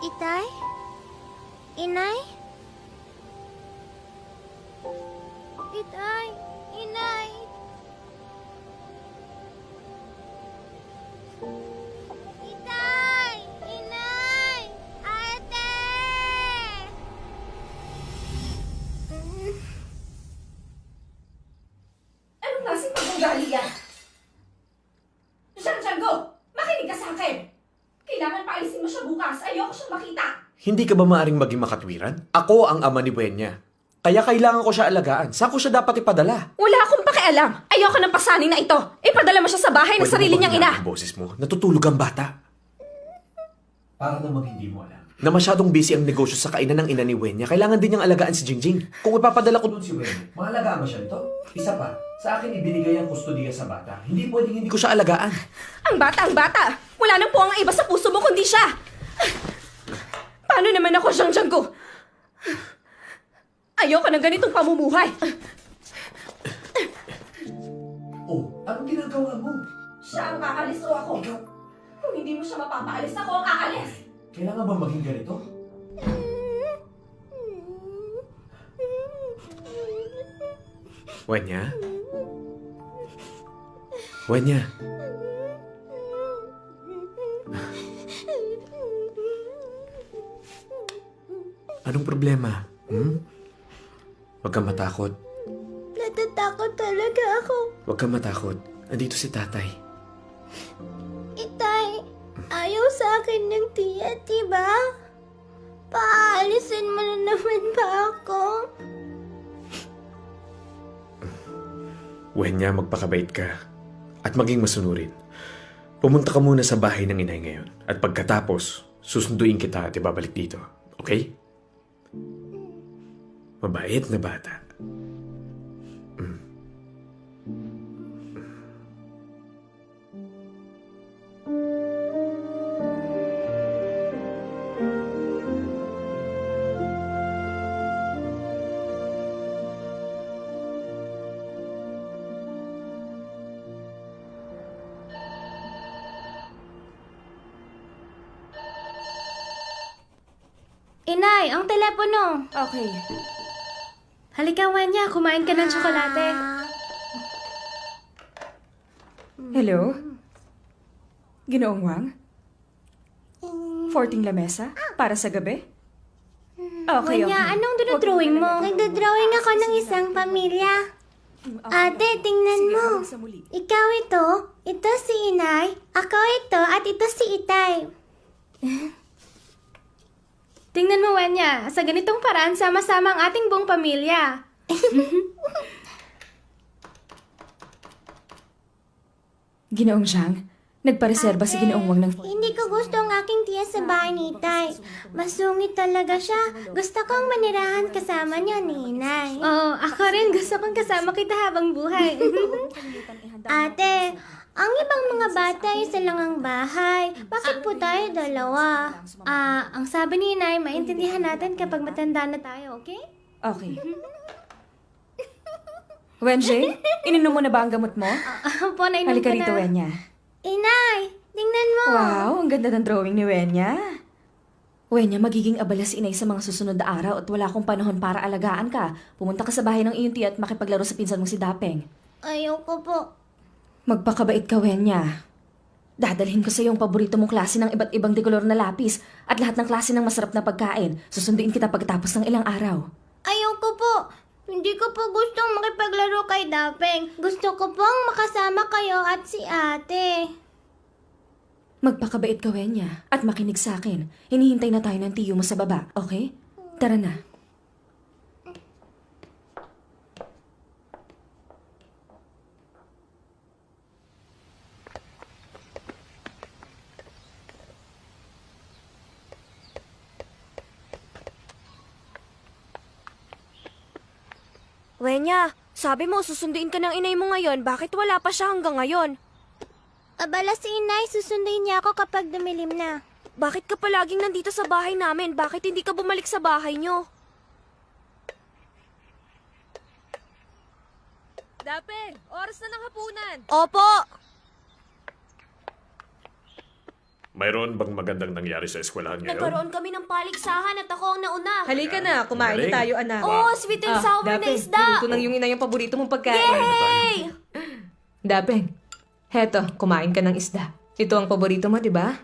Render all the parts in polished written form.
Itay? Inay? Itay? Inay? Itay! Inay! Ate! Anong klaseng pag-ugali yan? Django! Makinig ka sa akin! Kailangan paalisin mo siya bukas. Ayoko siyang makita. Hindi ka ba maaring maging makatwiran? Ako ang ama ni Buenya. Kaya kailangan ko siya alagaan. Saan ko siya dapat ipadala? Wala akong pakialam. Ayoko ng pasanin na ito. Ipadala mo siya sa bahay ng sarili niyang ina. Ang boses mo. Natutulog ang bata. Para namang hindi mo alam na masyadong busy ang negosyo sa kainan ng ina ni Buenya. Kailangan din niyang alagaan si Jingjing. Kung ipapadala ko doon si Buenya, maalagaan mo siya nito? Isa pa, sa akin ibinigay ang kustodiya sa bata. Hindi pwedeng hindi ko siya alagaan. Ang bata. Wala nang puwang ang iba sa puso mo kundi siya. Paano naman ako, Django? Ayoko ng ganitong pamumuhay. Oh, anong ginagawa mo? Siya ang kakalis o ako? Ikaw, Kung hindi mo siya mapapaalis, ako ang aalis. kailangan ba maging ganito? Buenya? Buenya? Anong problema? Huwag kang matakot. Natatakot talaga ako. Huwag kang matakot. Andito si tatay. Itay, ayaw sa akin ng tiya, diba? Paalisin mo na naman ba ako? Buenya, magpakabait ka. At maging masunurin. Pumunta ka muna sa bahay ng inay ngayon. At pagkatapos, susunduin kita at ibabalik dito. Okay? Mabait na bata. Inay, ang telepono. Okay. Halika, Wenya, kumain ka ng tsokolate. Hello? Ginoong Wang? 14 lamesa? Para sa gabi? Okay. Wenya, anong dinodrawing mo? Nagdodrawing ako ng isang pamilya. Ate, tingnan mo. Ikaw ito si Inay, ako ito, at ito si Itay. Tingnan mo, Wenya, sa ganitong paraan, sama-sama ang ating buong pamilya. Ginoong Zhang, nagpareserba si Ginoong Wang ng... Hindi ko gusto ang aking tiya sa bahay ni Itay. Masungit talaga siya. Gusto kong manirahan kasama niya ni Inay. Oo, ako rin gusto kong kasama kita habang buhay. Ate, ang ibang mga bata isa lang ang bahay. Bakit po tayo dalawa? Ang sabi ni Inay, maintindihan natin kapag matanda na tayo, okay? Okay. Wenjie, ininom mo na ba ang gamot mo? Po, nainom Halika ko rito, na. Wenya. Inay, tingnan mo. Wow, ang ganda ng drawing ni Wenya. Wenya, magiging abala si Inay sa mga susunod na araw at wala akong panahon para alagaan ka. Pumunta ka sa bahay ng iyong tiya at makipaglaro sa pinsan mong si Dapeng. Ayoko po. Magpakabait ka, Wenya. Dadalhin ko sa iyong paborito mong klase ng iba't ibang dekolor na lapis at lahat ng klase ng masarap na pagkain. Susunduin kita pagkatapos ng ilang araw. Ayoko po. Hindi ko po gustong makipaglaro kay Dapeng. Gusto ko pong makasama kayo at si ate. Magpakabait ka, Wenya, at makinig sa akin. Hinihintay na tayo ng tiyo mo sa baba, okay? Tara na. Wenya, sabi mo susunduin ka ng inay mo ngayon. Bakit wala pa siya hanggang ngayon? Abala si inay, susunduin niya ako kapag dumilim na. Bakit ka palaging nandito sa bahay namin? Bakit hindi ka bumalik sa bahay nyo? Dapeng, oras na ng hapunan. Opo! Mayroon bang magandang nangyari sa eskwelahan ngayon? Nagkaroon kami ng paligsahan at ako ang nauna. Halika na, kumain na Galing. tayo, anak. Oo, sweet and sour na Dapeng, isda! Ito nang yung ina yung paborito mong pagkain. Yay! Dapeng, heto, kumain ka ng isda. Ito ang paborito mo, di ba?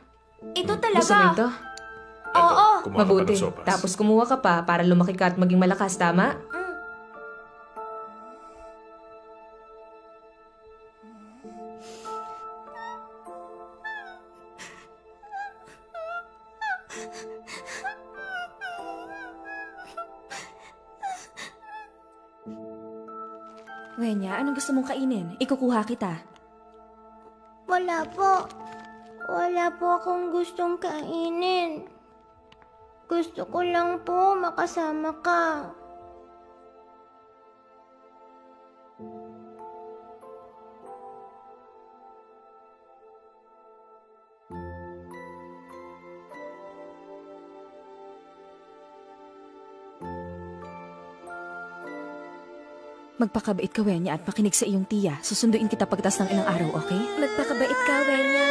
Ito talaga. Gusto mo ito? Oo. Kumuha ka pa Mabuti. ng sopas. Tapos kumuha ka pa para lumaki ka at maging malakas, tama? Wenya, anong gusto mong kainin? Ikukuha kita. Wala po. Wala po akong gustong kainin. Gusto ko lang po makasama ka. Magpakabait ka, Wenya, at makinig sa iyong tiya. Susunduin kita pagtas ng ilang araw, okay? Magpakabait ka, Wenya.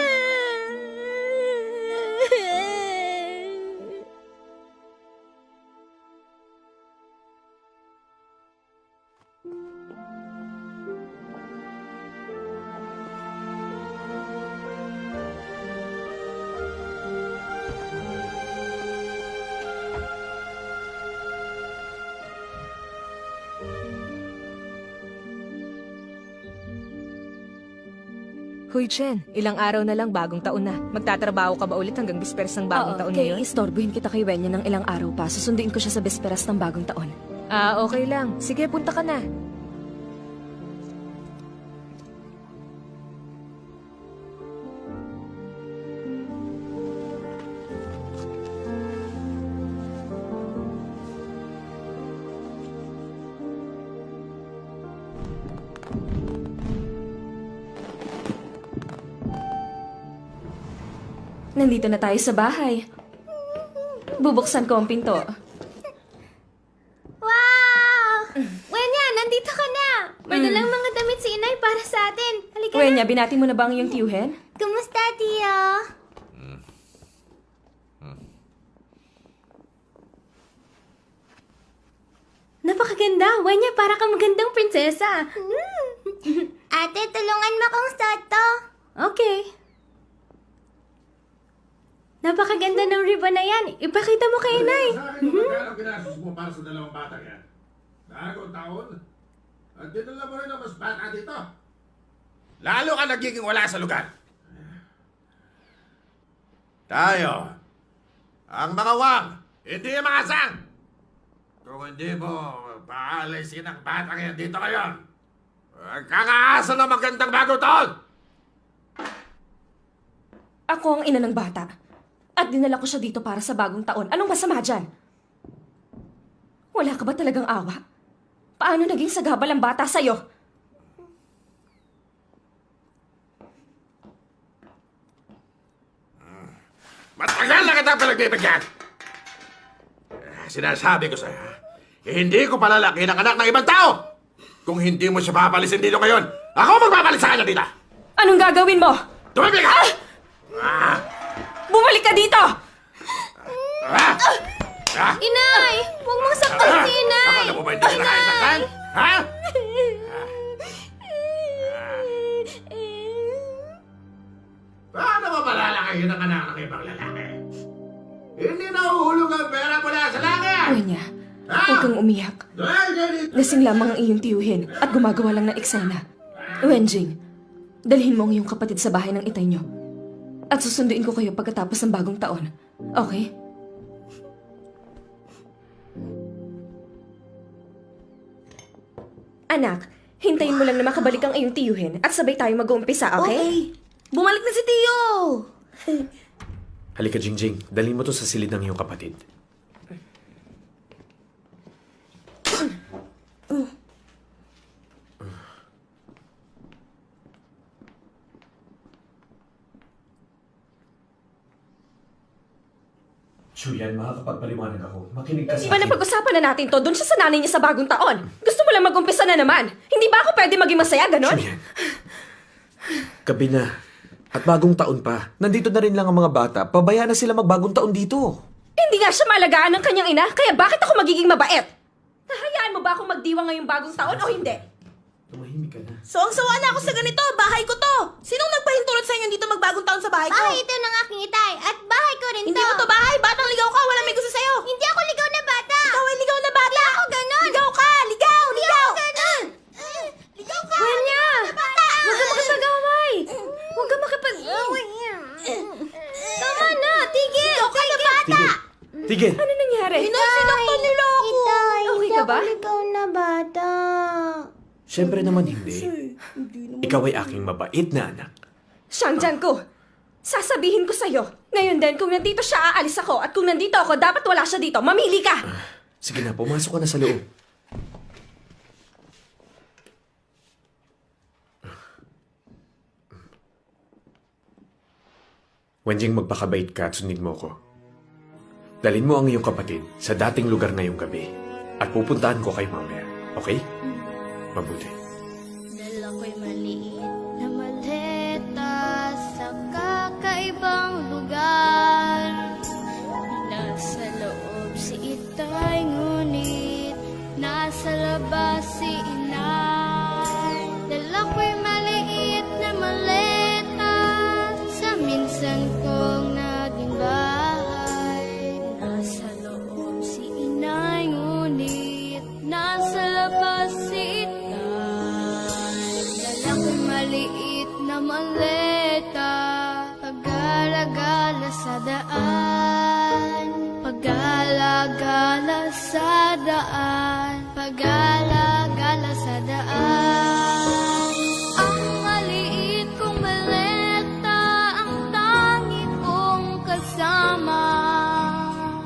Hoy, Chen, ilang araw na lang bagong taon na. Magtatrabaho ka ba ulit hanggang bisperas ng bagong taon kaya ngayon? istorbohin kita kay Wenya ng ilang araw pa. Susunduin ko siya sa besperas ng bagong taon. Ah, okay lang. Sige, punta ka na. Nandito na tayo sa bahay. Bubuksan ko ang pinto. Wow! Wenya, nandito ka na! May dalang mga damit si inay para sa atin. Halika na. Wenya, binati mo na ba ang iyong tiyuhin? Kumusta, tiyo? Napakaganda! Wenya, para kang magandang prinsesa. Ate, tulungan mo kong suot to. Okay. Napakaganda ng ribbon na yan. Ipakita mo kay inay. Sa akin kung magkano ginastos mo para sa dalawang bata yan. Bagong taon. At dinala mo rin ang mas bata dito. Lalo ka nagiging wala sa lugar. Tayo. Ang mga wang, hindi yung mga sang. Kung hindi mo paalisin ang bata yan dito ngayon, kakaasa ng magandang bagong taon. Ako ang ina ng bata. At dinala ko siya dito para sa bagong taon. Anong masama dyan? Wala ka ba talagang awa? Paano naging sagabal ang bata sa'yo? Matagal na kita pinagbibigyan. Sinasabi ko sa'yo, hindi ko palalaki ng anak ng ibang tao. Kung hindi mo siya papalisin dito ngayon, ako magpapalis sa kanya dito. Anong gagawin mo? Tumibig ka! Bumalik ka dito! Inay! Huwag mong saktan si inay! Akala mo ba hindi ka nakasaktan? Ha? Paano mo malalakayin ang anak ng ibang lalaki? Hindi nahuhulog ang pera mula sa langit! Wenya, huwag kang umiyak. Dahil ganito, Lasing lamang ang iyong tiyuhin at gumagawa lang ng eksena. Wenjing, dalhin mo ang iyong kapatid sa bahay ng itay niyo. At susunduin ko kayo pagkatapos ng bagong taon. Okay? Anak, hintayin mo lang na makabalik ang iyong tiyuhin at sabay tayo mag-uumpisa, okay? Bumalik na si Tiyo! Halika, Jingjing. Dalhin mo to sa silid ng iyong kapatid. Chuyan, makakapagpaliwanag ako. Makinig ka Di sa ba akin. napag-usapan na natin to doon siya sa nanay niya sa bagong taon? Gusto mo lang mag-umpisa na naman? Hindi ba ako pwede maging masaya, ganon? Chuyan. Gabi na. At bagong taon pa. Nandito na rin lang ang mga bata. Pabaya na sila magbagong taon dito. Hindi nga siya malagaan ng kanyang ina, kaya bakit ako magiging mabait? Nahayaan mo ba akong magdiwa ngayong bagong taon o hindi? Tumahimik ka na. So, ang sawa na ako sa ganito. Bahay ko to. Sinong nagpahintulot sa inyo dito magbagong taon sa bahay ko? Bahay ito ng aking itay at bahay ko rin Hindi mo to bahay. Batang ligaw ka. Wala may gusto sa'yo. Hindi ako ligaw na bata! Ikaw ay ligaw na bata. Hindi ako ganon! Ligaw ka. Ligaw. Hindi Ligaw. ako ganon! Ligaw ka! Wenya! Bata! Huwag ka makipag-away! Huwag ka makipag... Tama na! Tigil! Ligaw ka na bata. Tigil. Tigil. Ano nangyari? Sinaktan nila ako. Itay, Okay hindi ka ako ba? ligaw na bata. Siyempre naman hindi. Ikaw ay aking mabait na anak. Siyang ko! Sasabihin ko sa'yo. Ngayon din, kung nandito siya, aalis ako. At kung nandito ako, dapat wala siya dito. Mamili ka! Sige na, pumasok ka na sa loob. Wenjing, magpakabait ka at sundin mo ko. Dalhin mo ang iyong kapatid sa dating lugar ngayong gabi. At pupuntahan ko kayo mamaya. Okay? Mabuti. Dala ko'y maliit na maleta sa kakaibang lugar. Nasa loob si itay, ngunit nasa labas si inay. Dala ko'y maliit na maleta sa minsan kong naging bahay. Nasa loob si inay, ngunit nasa labas si itay. Dala ko'y maliit na maleta, pag-alagala sa daan. Pag-alagala sa daan, pag-alagala sa daan. Ang maliit kong maleta, ang tangi kong kasama.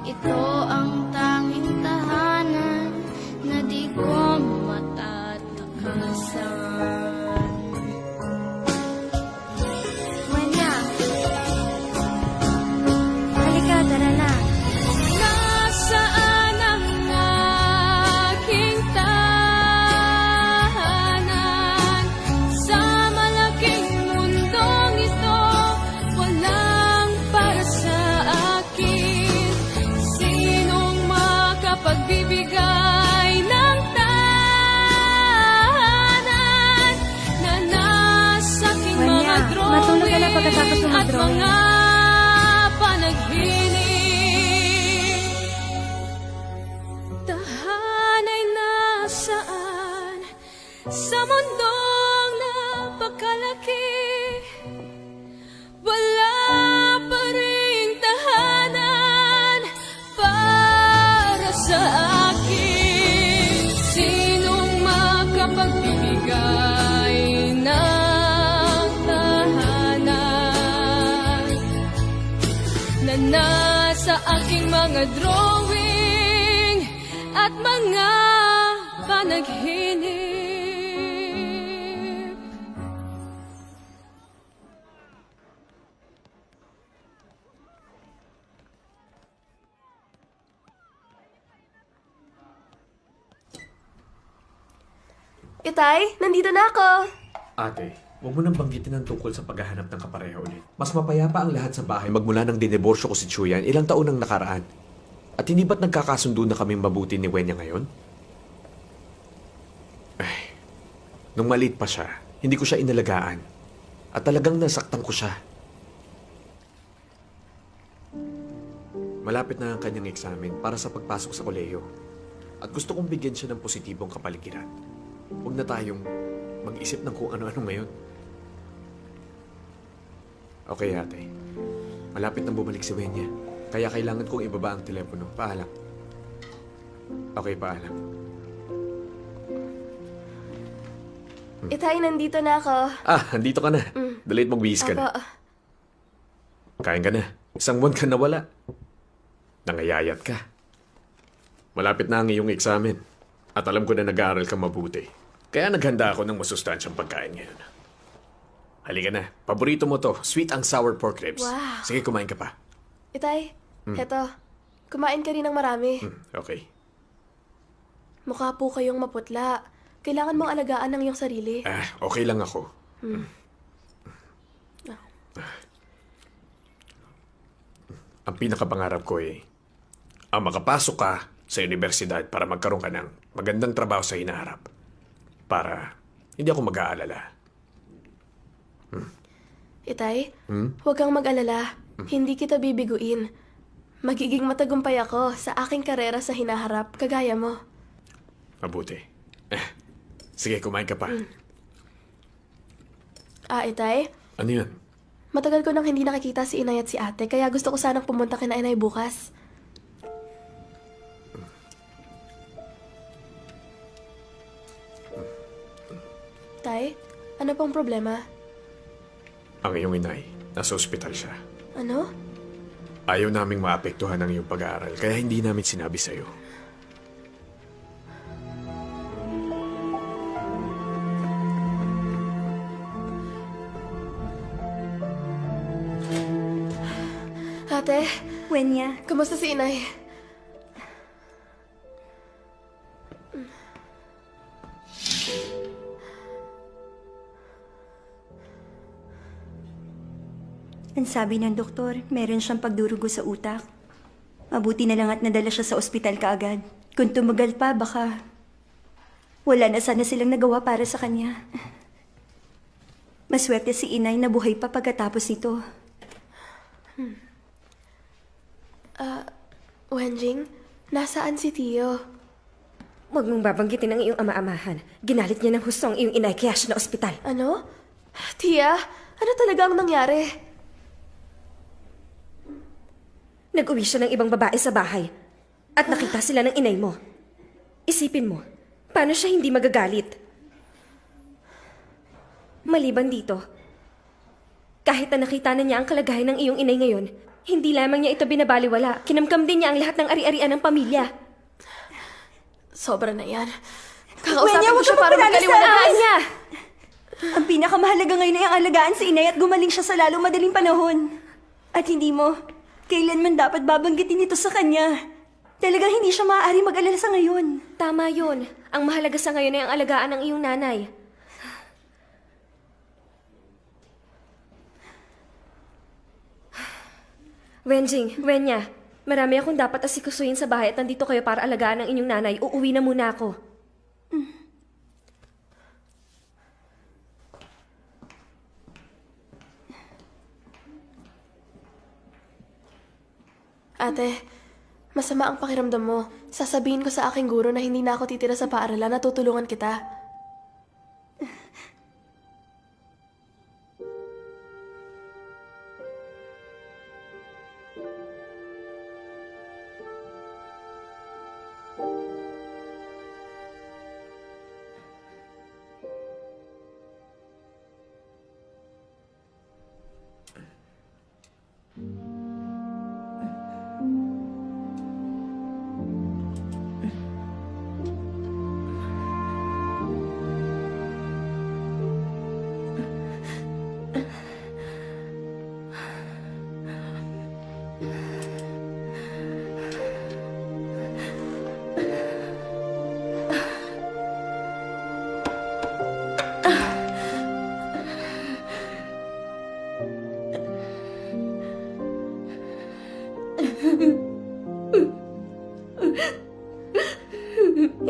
Ito ang tanging tahanan na di ko matatakasan. Wanya, halika, tara na. Nasaan ang aking tahanan? Sa malaking mundong ito, walang para sa akin. Sinong makapagbibigay ng tahanan na nasa aking mga drawing matulog ka na pagkatapos ng at drawing. mga panaginip? Tahanay nasaan sa mundong napakalaki? Wala pa ring tahanan para sa akin. Sinong makapagbibigay ng tahanan na nasa aking mga drawing at mga panaginip? Itay, nandito na ako. Ate, huwag mo nang banggitin ang tungkol sa paghahanap ng kapareha ulit. Mas mapayapa ang lahat sa bahay magmula nang dineborsyo ko si Chuyan ilang taon nang nakaraan. At hindi ba't nagkakasundo na kami mabuti ni Wenya ngayon? Ay, nung maliit pa siya, hindi ko siya inalagaan. At talagang nasaktan ko siya. Malapit na ang kanyang eksamen para sa pagpasok sa kolehiyo. At gusto kong bigyan siya ng positibong kapaligiran. Huwag na tayong mag-isip ng kung ano-ano ngayon. Okay, ate. Malapit nang bumalik si Wenya. Kaya kailangan kong ibaba ang telepono. Paalam. Okay, paalam. Itay, nandito na ako. Andito ka na. Dalit magbihis ka na. Apo. Kain ka na. Isang buwan ka nawala. Nangayayat ka. Malapit na ang iyong eksamen. At alam ko na nag-aaral ka mabuti. Kaya naghanda ako ng masustansyang pagkain ngayon. Halika na. Paborito mo to. Sweet ang sour pork ribs. Wow. Sige, kumain ka pa. Itay, heto. Kumain ka rin ng marami. Okay. Mukha po kayong maputla. Kailangan mong alagaan ng iyong sarili. Okay lang ako. Ang pinakapangarap ko ang makapasok ka sa universidad para magkaroon ka ng magandang trabaho sa hinaharap. Para hindi ako mag-aalala. Itay, huwag kang mag-alala. Hindi kita bibiguin. Magiging matagumpay ako sa aking karera sa hinaharap, kagaya mo. Mabuti. Sige, kumain ka pa. Itay, Ano yun? matagal ko nang hindi nakikita si inay at si ate, kaya gusto ko sanang pumunta kina inay bukas. Tay, ano pong problema? Ang iyong inay, nasa ospital siya. Ano? Ayaw naming maapektuhan ang iyong pag-aaral, kaya hindi namin sinabi sa'yo. Ate, Wenya, kumusta si inay? Ang sabi ng doktor, meron siyang pagdurugo sa utak. Mabuti na lang at nadala siya sa ospital kaagad. Kung tumagal pa, baka wala na sana silang nagawa para sa kanya. Maswerte si inay na buhay pa pagkatapos nito. Wenjing, nasaan si Tio? Huwag mong babanggitin ang iyong ama-amahan. Ginalit niya ng husto ang iyong inay kaya siya na ospital. Ano? Tia, ano talaga ang nangyari? Nag-uwi siya ng ibang babae sa bahay at nakita sila ng inay mo. Isipin mo, paano siya hindi magagalit? Maliban dito, kahit na nakita na niya ang kalagayan ng iyong inay ngayon, hindi lamang niya ito binabaliwala, kinamkam din niya ang lahat ng ari-arian ng pamilya. Sobra na yan. Kakausapin Wenya, ko huwag siya ka para magpalalas sa magkaliwanagan. niya! Ang pinakamahalaga ngayon ay ang alagaan si inay at gumaling siya sa lalong madaling panahon. At hindi mo kailanman dapat babanggitin ito sa kanya. Talagang hindi siya maaari mag-alala sa ngayon. Tama yun. Ang mahalaga sa ngayon ay ang alagaan ng iyong nanay. Wenjing, Wenya, marami akong dapat asikusuhin sa bahay at nandito kayo para alagaan ang inyong nanay. Uuwi na muna ako. Ate, masama ang pakiramdam mo. Sasabihin ko sa aking guro na hindi na ako titira sa paaralan na tutulungan kita.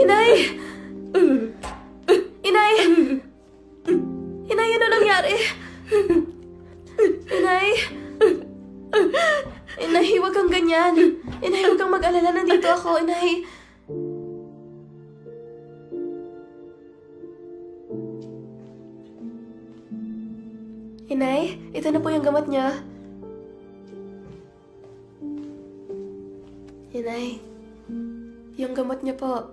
Inay! Inay! Inay, ano nangyari? Inay! Inay, huwag kang ganyan. Inay, huwag kang mag-alala. Nandito ako, Inay. Inay, ito na po yung gamot niya. Inay, yung gamot niya po.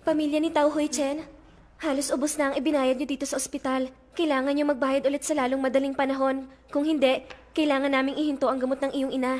Pamilya ni Tao Hui Chen, halos ubos na ang ibinayad niyo dito sa ospital. Kailangan niyo magbayad ulit sa lalong madaling panahon. Kung hindi, kailangan naming ihinto ang gamot ng iyong ina.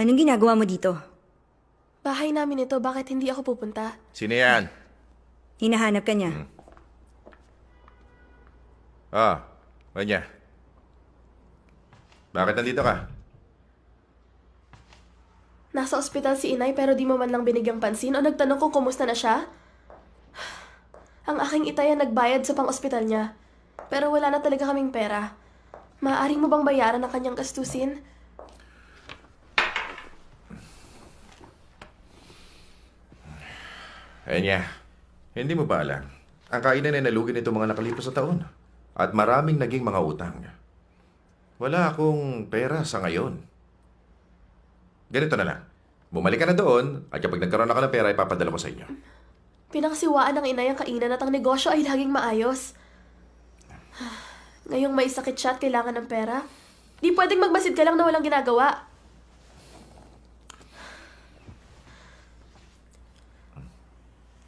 Anong ginagawa mo dito? Bahay namin ito, bakit hindi ako pupunta? Sino yan? Hinahanap ka niya. Wenya. Bakit nandito ka? Nasa ospital si inay pero di mo man lang binigyang pansin o nagtanong kung kumusta na siya? Ang aking itay ang nagbayad sa pang-ospital niya. Pero wala na talaga kaming pera. Maaari mo bang bayaran ang kanyang gastusin? Enya, hindi mo ba alam? Ang kainan ay nalugi nito mga nakalipas na taon. At maraming naging mga utang. Wala akong pera sa ngayon. Ganito na lang. Bumalik ka na doon at kapag nagkaroon na ka ng pera, ipapadala ko sa inyo. Pinangasiwaan ng inay ang kainan at ang negosyo ay laging maayos. Ngayong may sakit siya at kailangan ng pera, di pwedeng magmasid ka lang na walang ginagawa.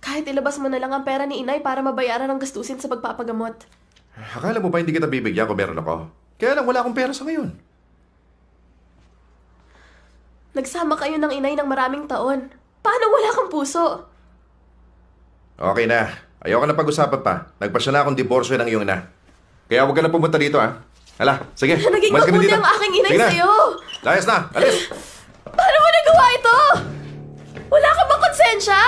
Kahit ilabas mo na lang ang pera ni inay para mabayaran ang gastusin sa pagpapagamot. Akala mo ba hindi kita bibigyan kung meron ako? Kaya lang wala akong pera sa ngayon. Nagsama kayo ng inay ng maraming taon. Paano wala kang puso? Okay na. Ayoko na pag-usapan pa. Nagpasya na akong diborsyo ng iyong ina. Kaya huwag ka na pumunta dito, ha? Hala, sige. Naging umalis ka na mabuti dito. ang aking inay Sige na. sa'yo. Layas na. Alis. Paano mo nagawa ito? Wala ka bang konsensya?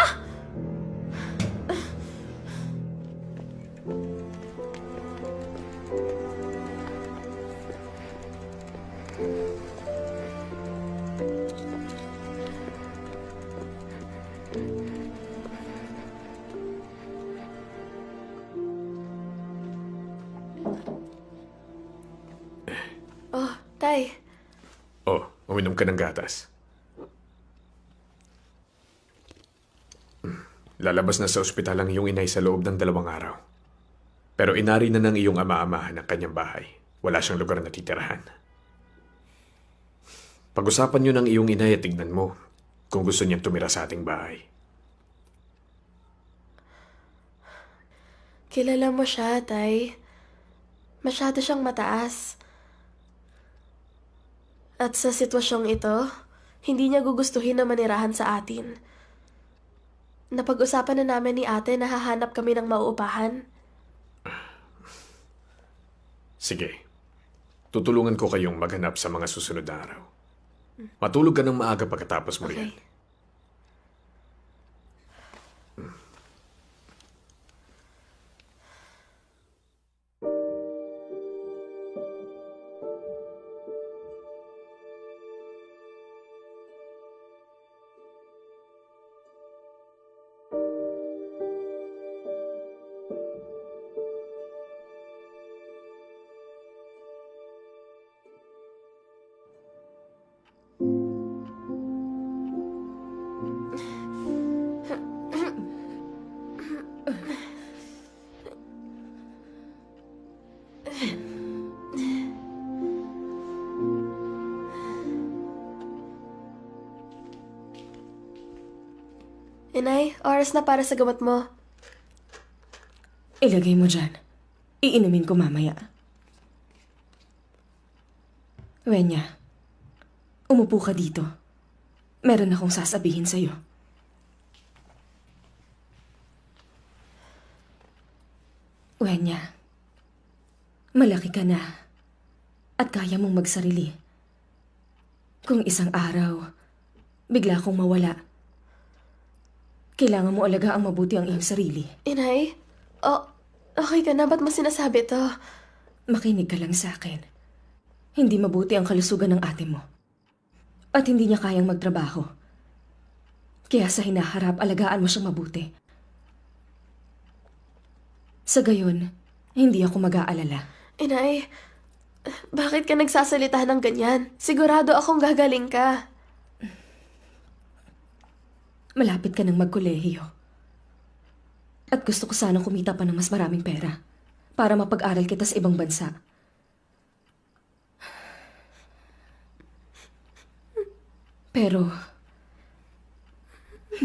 Oh, Tay. Uminom ka ng gatas. Lalabas na sa ospital ang iyong inay sa loob ng 2 araw. Pero inari na ng iyong ama-amahan ang kanyang bahay. Wala siyang lugar na titirahan. Pag-usapan niyo ng iyong inay at tignan mo kung gusto niyang tumira sa ating bahay. Kilala mo siya, Tay. Masyado siyang mataas. At sa sitwasyong ito, hindi niya gugustuhin na manirahan sa atin. Napag-usapan na namin ni ate na hahanap kami ng mauupahan. Sige. Tutulungan ko kayong maghanap sa mga susunod na araw. Matulog ka ng maaga pagkatapos mo riyan. Inay, oras na para sa gamot mo. Ilagay mo dyan. Iinumin ko mamaya. Wenya, umupo ka dito. Meron akong sasabihin sa'yo. Wenya, malaki ka na at kaya mong magsarili. Kung isang araw, bigla kong mawala, kailangan mo alagaan mabuti ang iyong sarili. Inay? Okay ka na? Ba't mo sinasabi to? Makinig ka lang sa akin. Hindi mabuti ang kalusugan ng ate mo. At hindi niya kayang magtrabaho. Kaya sa hinaharap, alagaan mo siyang mabuti. Sa gayon, hindi ako mag-aalala. Inay, bakit ka nagsasalita ng ganyan? Sigurado akong gagaling ka. Malapit ka nang magkolehiyo. At gusto ko sanang kumita pa ng mas maraming pera para mapag-aral kita sa ibang bansa. Pero,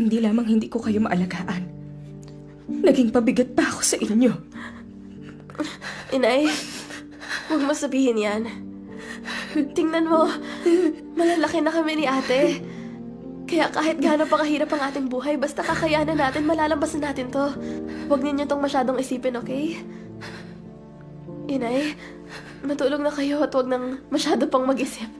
hindi lamang hindi ko kayo maalagaan. Naging pabigat pa ako sa inyo. Inay, huwag mo sabihin yan. Tingnan mo, malalaki na kami ni ate. Kaya kahit gaano pa kahirap ang ating buhay, basta kakayanan natin, malalampasan natin to. Huwag ninyo tong masyadong isipin, okay? Inay, matulog na kayo at huwag nang masyado pang mag-isip.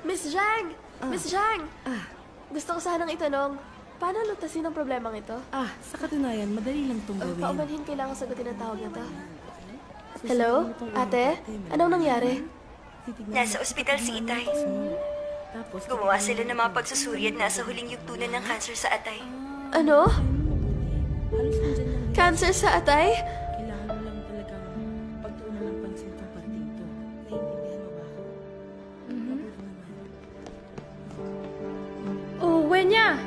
Miss Zhang! Miss Zhang! Gusto ko sanang itanong, paano lutasin ang problemang ito? Sa katunayan, madali lang itong gawin. Paumanhin kailangan sagutin ang tawag na to. Hello? Ate? Anong nangyari? Nasa ospital si Itay. Gumawa sila ng mga pagsusuri at nasa huling yugtunan ng cancer sa atay. Ano? Cancer sa atay? Kailangan mo lang talagang pagtuunan ng pansin itong parting to. Naiintindihan mo ba? Oh, Wenya!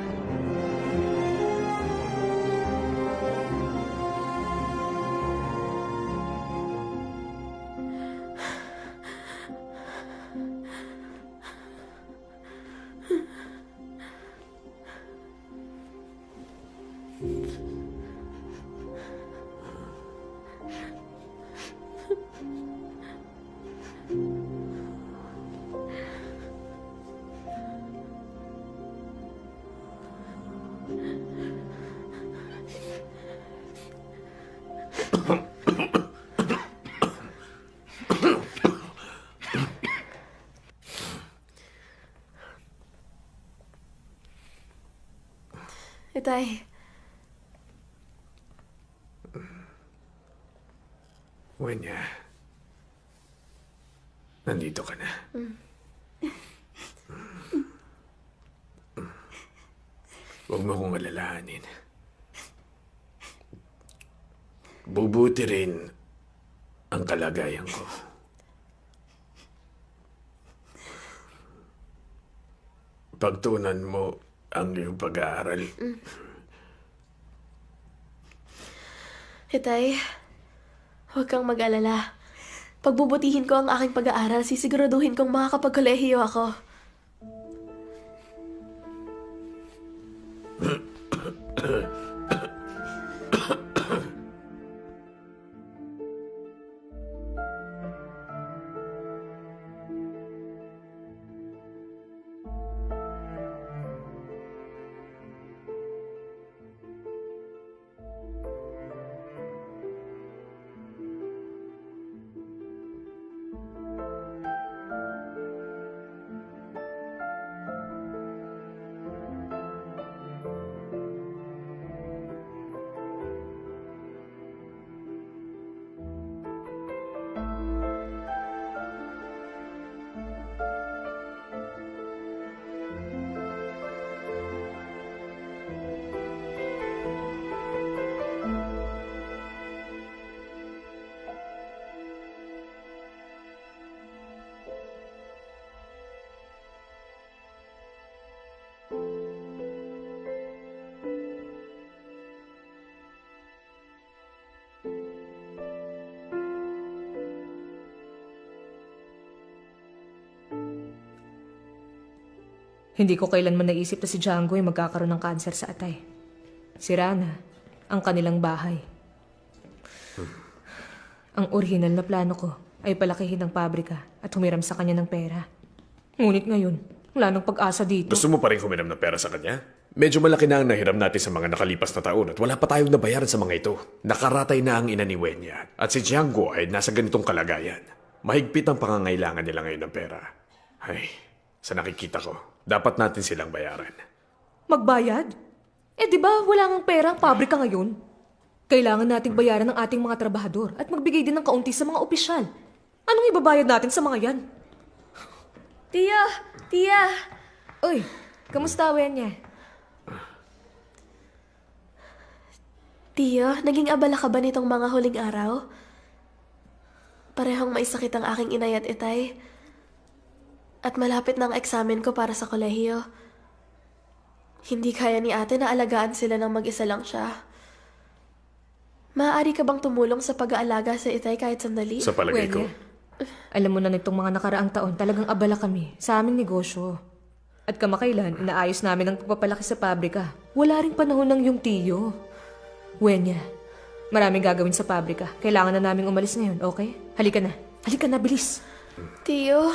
Itay, Wenya, nandito ka na. Huwag mo kong alalahanin. Bubuti rin ang kalagayan ko. Pagtunan mo ang iyong pag-aaral. Itay, huwag kang mag-alala. Pagbubutihin ko ang aking pag-aaral, sisiguraduhin kong makakapagkolehiyo ako. Hindi ko kailanman naisip na si Django ay magkakaroon ng kanser sa atay. Sira na ang kanilang bahay. Ang orihinal na plano ko ay palakihin ang pabrika at humiram sa kanya ng pera. Ngunit ngayon, wala nang pag-asa dito. Gusto mo pa rin humiram ng pera sa kanya? Medyo malaki na ang nahiram natin sa mga nakalipas na taon at wala pa tayong nabayaran sa mga ito. Nakaratay na ang ina ni Wenya at si Django ay nasa ganitong kalagayan. Mahigpit ang pangangailangan nila ngayon ng pera. Ay, sa nakikita ko, dapat natin silang bayaran. Magbayad? Eh di ba wala ngang pera ang pabrika ngayon? Kailangan nating bayaran ng ating mga trabahador at magbigay din ng kaunti sa mga opisyal. Anong ibabayad natin sa mga yan? Tia! Tia! Uy, kamusta Wenya? Tiyo, naging abala ka ba nitong mga huling araw? Parehong maisakit ang aking inay at itay. At malapit na ang eksamen ko para sa kolehiyo. Hindi kaya ni ate na alagaan sila ng mag-isa lang siya. Maaari ka bang tumulong sa pag-aalaga sa itay kahit sandali? Sa palagay ko. Alam mo na nitong mga nakaraang taon, talagang abala kami sa aming negosyo. At kamakailan, inaayos namin ang pagpapalaki sa pabrika. Wala ring panahon ng yung tiyo. Wenya, maraming gagawin sa pabrika. Kailangan na naming umalis ngayon, okay? Halika na. Halika na, bilis. Tiyo...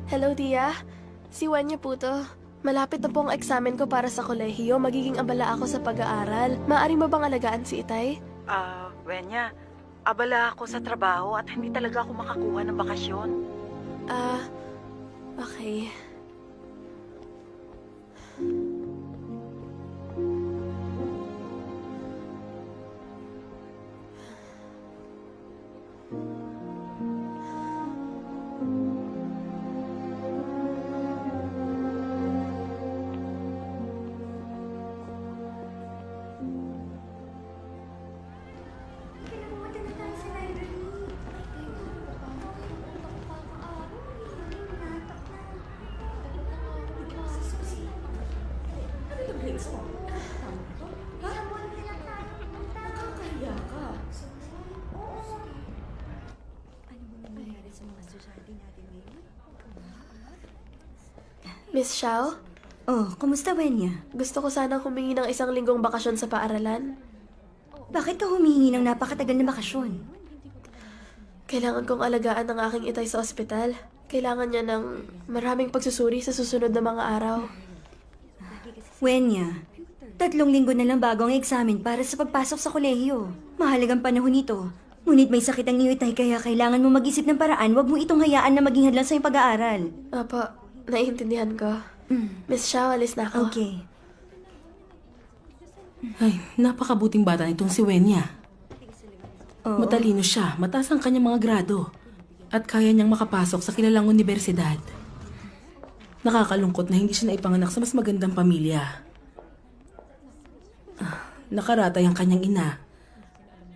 Hello, Tia. Si Wenya po to. Malapit na po ang eksamen ko para sa kolehiyo. Magiging abala ako sa pag-aaral. Maaari mo bang alagaan si Itay? Wenya, abala ako sa trabaho at hindi talaga ako makakuha ng bakasyon. Okay. Miss Xiao? Oh, kumusta Wenya? Gusto ko sanang humingi ng 1 linggong bakasyon sa paaralan. Bakit ka humingi ng napakatagal na bakasyon? Kailangan kong alagaan ang aking itay sa ospital. Kailangan niya ng maraming pagsusuri sa susunod na mga araw. Wenya, 3 linggo na lang bago ang eksamen para sa pagpasok sa kolehiyo. Mahalagang panahon ito. Ngunit may sakit ang iyong itay kaya kailangan mo mag-isip ng paraan. Huwag mo itong hayaan na maging hadlang sa iyong pag-aaral. Apo, naiintindihan ko. Miss Xiao, alis na ako. Okay. Ay, napakabuting bata nitong si Wenya. Matalino siya, mataas ang kanyang mga grado. At kaya niyang makapasok sa kilalang universidad. Nakakalungkot na hindi siya naipanganak sa mas magandang pamilya. Nakaratay ang kanyang ina.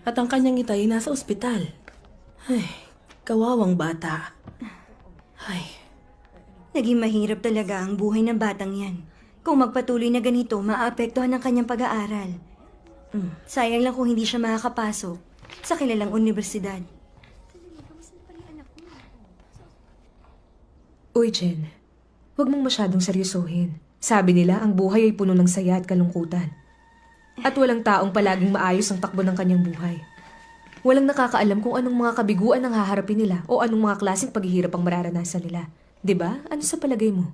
At ang kanyang itay ay nasa ospital. Ay, kawawang bata. Ay, Naging mahirap talaga ang buhay ng batang yan. Kung magpatuloy na ganito, maaapektuhan ang kanyang pag-aaral. Sayang lang kung hindi siya makakapasok sa kilalang universidad. Uy, Jen. Huwag mong masyadong seryosohin. Sabi nila, ang buhay ay puno ng saya at kalungkutan. At walang taong palaging maayos ang takbo ng kanyang buhay. Walang nakakaalam kung anong mga kabiguan ang haharapin nila o anong mga klaseng paghihirap ang mararanasan nila. 'Di ba? Ano sa palagay mo?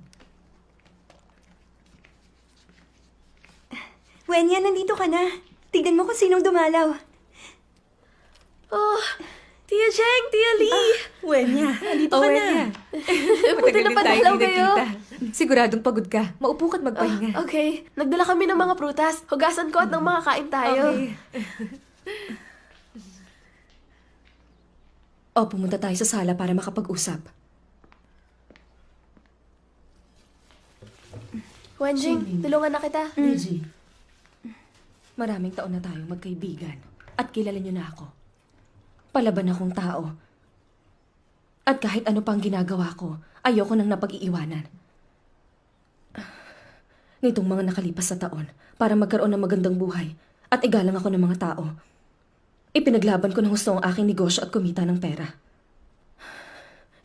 Wenya, nandito ka na. Tignan mo kung sinong dumalaw. Oh, Tia Jeng, Tia Lee! Wenya, nandito ka na. Buti na padalaw kayo. Siguradong pagod ka. Maupo ka't magpahinga. Okay, nagdala kami ng mga prutas. Hugasan ko at ng mga kain tayo. Okay. O, pumunta tayo sa sala para makapag-usap. Wenjing, tulungan na kita. Lizzie, maraming taon na tayong magkaibigan at kilala niyo na ako. Palaban akong tao. At kahit ano pang ginagawa ko, ayoko nang napag-iiwanan. Nitong mga nakalipas na taon, para magkaroon ng magandang buhay at igalang ako ng mga tao, ipinaglaban ko ng gusto ang aking negosyo at kumita ng pera.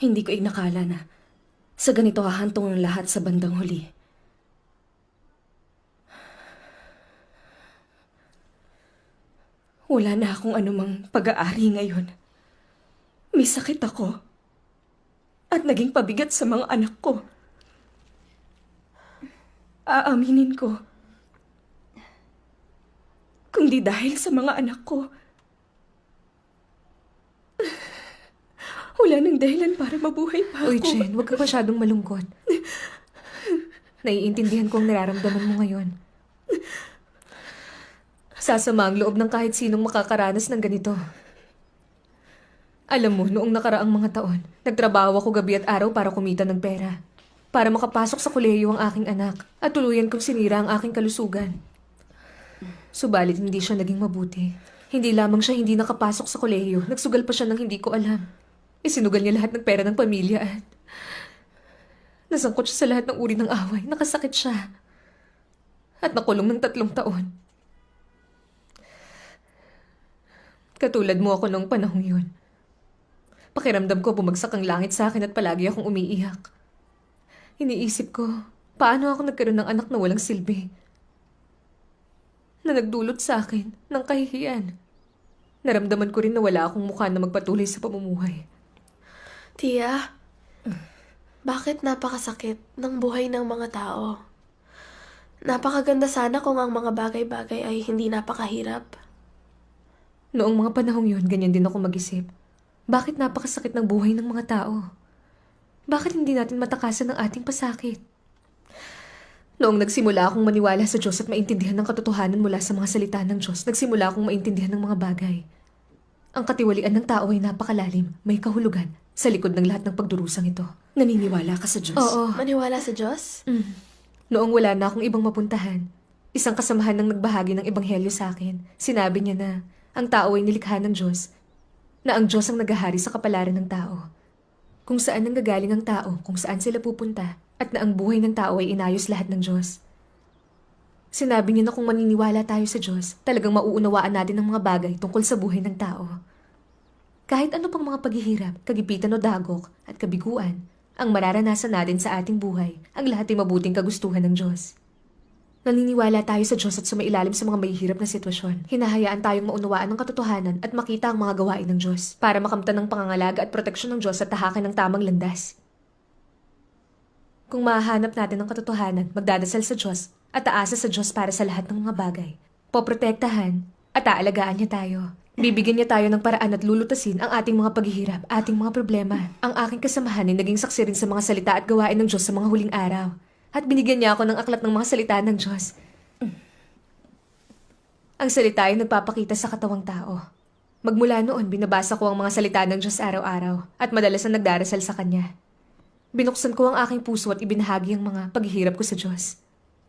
Hindi ko inakala na sa ganito hahantong ng lahat sa bandang huli. Wala na akong anumang pag-aari ngayon. May sakit ako. At naging pabigat sa mga anak ko. Aaminin ko. Kung di dahil sa mga anak ko, wala nang dahilan para mabuhay pa ako. Uy, Jen, huwag ka masyadong malungkot. Naiintindihan ko ang nararamdaman mo ngayon. Sasama ang loob ng kahit sinong makakaranas ng ganito. Alam mo, noong nakaraang mga taon, nagtrabaho ako gabi at araw para kumita ng pera. Para makapasok sa kolehiyo ang aking anak at tuluyan kong sinira ang aking kalusugan. Subalit hindi siya naging mabuti. Hindi lamang siya hindi nakapasok sa kolehiyo, nagsugal pa siya ng hindi ko alam. Isinugal niya lahat ng pera ng pamilya at nasangkot siya sa lahat ng uri ng away. Nakasakit siya. At nakulong ng 3 taon. Katulad mo ako noong panahong yun. Pakiramdam ko bumagsak ang langit sa akin at palagi akong umiiyak. Iniisip ko, paano ako nagkaroon ng anak na walang silbi? Na nagdulot sa akin ng kahihiyan. Naramdaman ko rin na wala akong mukha na magpatuloy sa pamumuhay. Tia, bakit napakasakit ng buhay ng mga tao? Napakaganda sana kung ang mga bagay-bagay ay hindi napakahirap. Noong mga panahong yun, ganyan din ako mag-isip. Bakit napakasakit ng buhay ng mga tao? Bakit hindi natin matakasan ang ating pasakit? Noong nagsimula akong maniwala sa Diyos at maintindihan ng katotohanan mula sa mga salita ng Diyos, nagsimula akong maintindihan ng mga bagay. Ang katiwalian ng tao ay napakalalim, may kahulugan, sa likod ng lahat ng pagdurusang ito. Naniniwala ka sa Diyos? Oo. Maniwala sa Diyos? Noong wala na akong ibang mapuntahan, isang kasamahan ng nagbahagi ng ebanghelyo sa akin, sinabi niya na ang tao ay nilikha ng Diyos, na ang Diyos ang naghahari sa kapalaran ng tao. Kung saan nanggagaling ang tao, kung saan sila pupunta, at na ang buhay ng tao ay inayos lahat ng Diyos. Sinabi niya na kung maniniwala tayo sa Diyos, talagang mauunawaan natin ang mga bagay tungkol sa buhay ng tao. Kahit ano pang mga paghihirap, kagipitan o dagok, at kabiguan, ang mararanasan natin sa ating buhay, ang lahat ay mabuting kagustuhan ng Diyos. Naniniwala tayo sa Diyos at sumailalim sa mga mahihirap na sitwasyon. Hinahayaan tayong maunawaan ng katotohanan at makita ang mga gawain ng Diyos para makamtan ng pangangalaga at proteksyon ng Diyos at tahakin ng tamang landas. Kung mahahanap natin ang katotohanan, magdadasal sa Diyos at aasa sa Diyos para sa lahat ng mga bagay. Poprotektahan at aalagaan niya tayo. Bibigyan niya tayo ng paraan at lulutasin ang ating mga paghihirap, ating mga problema. Ang aking kasamahan ay naging saksi rin sa mga salita at gawain ng Diyos sa mga huling araw. At binigyan niya ako ng aklat ng mga salita ng Diyos. Ang salita ay nagpapakita sa katawang tao. Magmula noon, binabasa ko ang mga salita ng Diyos araw-araw at madalas na nagdarasal sa Kanya. Binuksan ko ang aking puso at ibinahagi ang mga paghihirap ko sa Diyos.